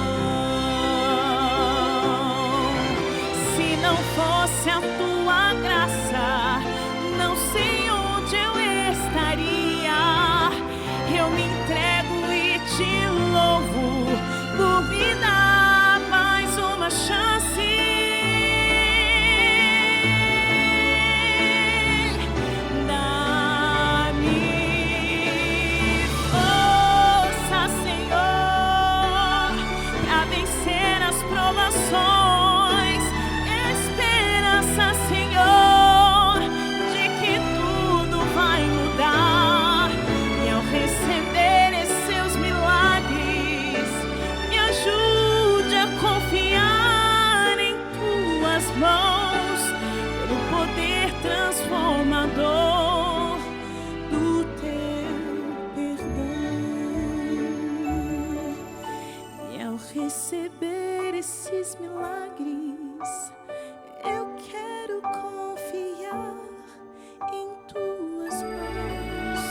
Se não fosse a tua graça, não sei onde eu estaria. Eu me entrego e te louvo por me dar mais uma chance. Esperança, Senhor, de que tudo vai mudar. E ao receber esses seus milagres, me ajude a confiar em tuas mãos, pelo poder transformador do teu perdão. E ao receber esses milagres, eu quero confiar em tuas mãos.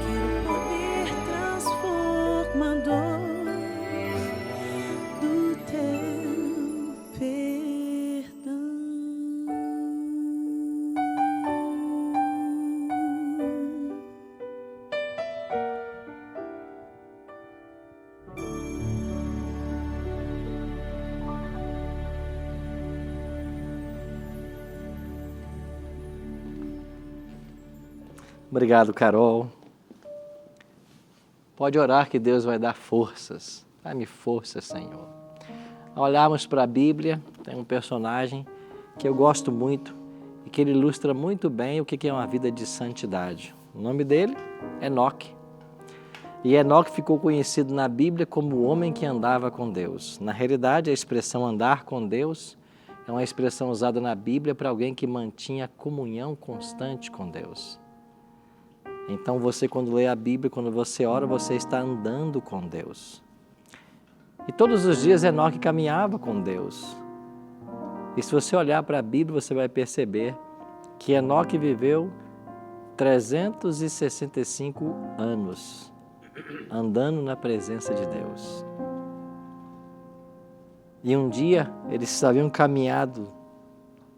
Quero poder transformador do teu perdão. Obrigado, Carol. Pode orar que Deus vai dar forças. Dá-me força, Senhor. Ao olharmos para a Bíblia, tem um personagem que eu gosto muito e que ele ilustra muito bem o que é uma vida de santidade. O nome dele é Enoque. E Enoque ficou conhecido na Bíblia como o homem que andava com Deus. Na realidade, a expressão andar com Deus é uma expressão usada na Bíblia para alguém que mantinha comunhão constante com Deus. Então você, quando lê a Bíblia, quando você ora, você está andando com Deus. E todos os dias Enoque caminhava com Deus. E se você olhar para a Bíblia, você vai perceber que Enoque viveu 365 anos andando na presença de Deus. E um dia eles haviam caminhado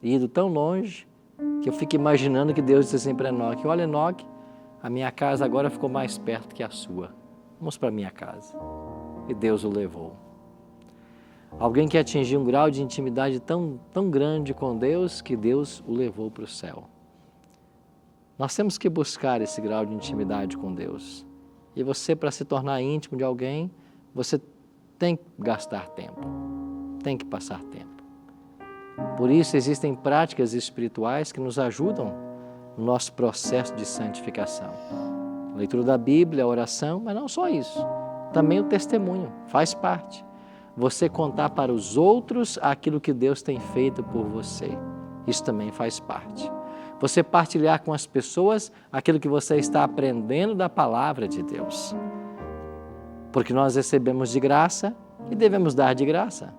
e ido tão longe que eu fico imaginando que Deus disse assim para Enoque: olha, Enoque, a minha casa agora ficou mais perto que a sua. Vamos para a minha casa. E Deus o levou. Alguém que atingiu um grau de intimidade tão grande com Deus que Deus o levou para o céu. Nós temos que buscar esse grau de intimidade com Deus. E você, para se tornar íntimo de alguém, você tem que gastar tempo. Tem que passar tempo. Por isso existem práticas espirituais que nos ajudam no nosso processo de santificação. A leitura da Bíblia, a oração, mas não só isso. Também o testemunho faz parte. Você contar para os outros aquilo que Deus tem feito por você. Isso também faz parte. Você partilhar com as pessoas aquilo que você está aprendendo da palavra de Deus. Porque nós recebemos de graça e devemos dar de graça.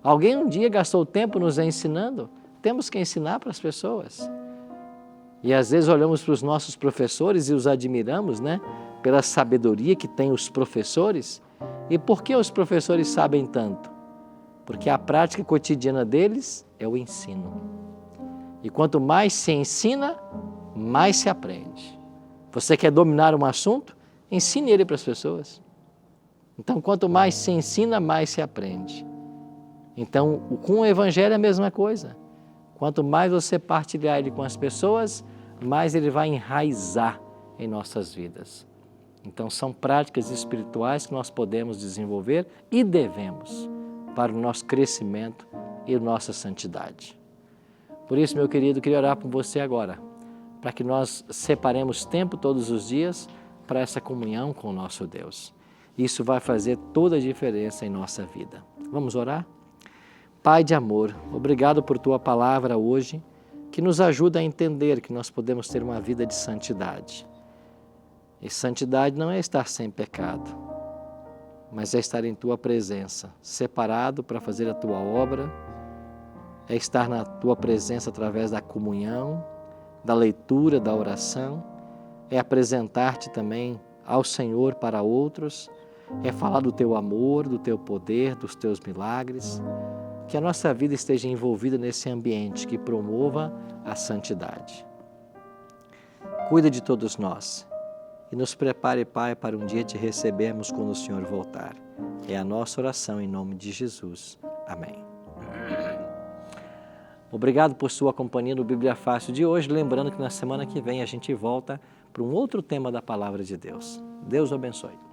Alguém um dia gastou tempo nos ensinando, temos que ensinar para as pessoas. E às vezes olhamos para os nossos professores e os admiramos, né? Pela sabedoria que tem os professores. E por que os professores sabem tanto? Porque a prática cotidiana deles é o ensino. E quanto mais se ensina, mais se aprende. Você quer dominar um assunto? Ensine ele para as pessoas. Então, quanto mais se ensina, mais se aprende. Então, com o Evangelho é a mesma coisa. Quanto mais você partilhar ele com as pessoas, mais ele vai enraizar em nossas vidas. Então, são práticas espirituais que nós podemos desenvolver e devemos para o nosso crescimento e nossa santidade. Por isso, meu querido, queria orar por você agora, para que nós separemos tempo todos os dias para essa comunhão com o nosso Deus. Isso vai fazer toda a diferença em nossa vida. Vamos orar? Pai de amor, obrigado por Tua palavra hoje, que nos ajuda a entender que nós podemos ter uma vida de santidade. E santidade não é estar sem pecado, mas é estar em Tua presença, separado para fazer a Tua obra, é estar na Tua presença através da comunhão, da leitura, da oração, é apresentar-te também ao Senhor para outros, é falar do teu amor, do teu poder, dos teus milagres. Que a nossa vida esteja envolvida nesse ambiente que promova a santidade. Cuida de todos nós e nos prepare, Pai, para um dia te recebermos quando o Senhor voltar. É a nossa oração em nome de Jesus. Amém. Obrigado por sua companhia no Bíblia Fácil de hoje. Lembrando que na semana que vem a gente volta para um outro tema da Palavra de Deus. Deus o abençoe.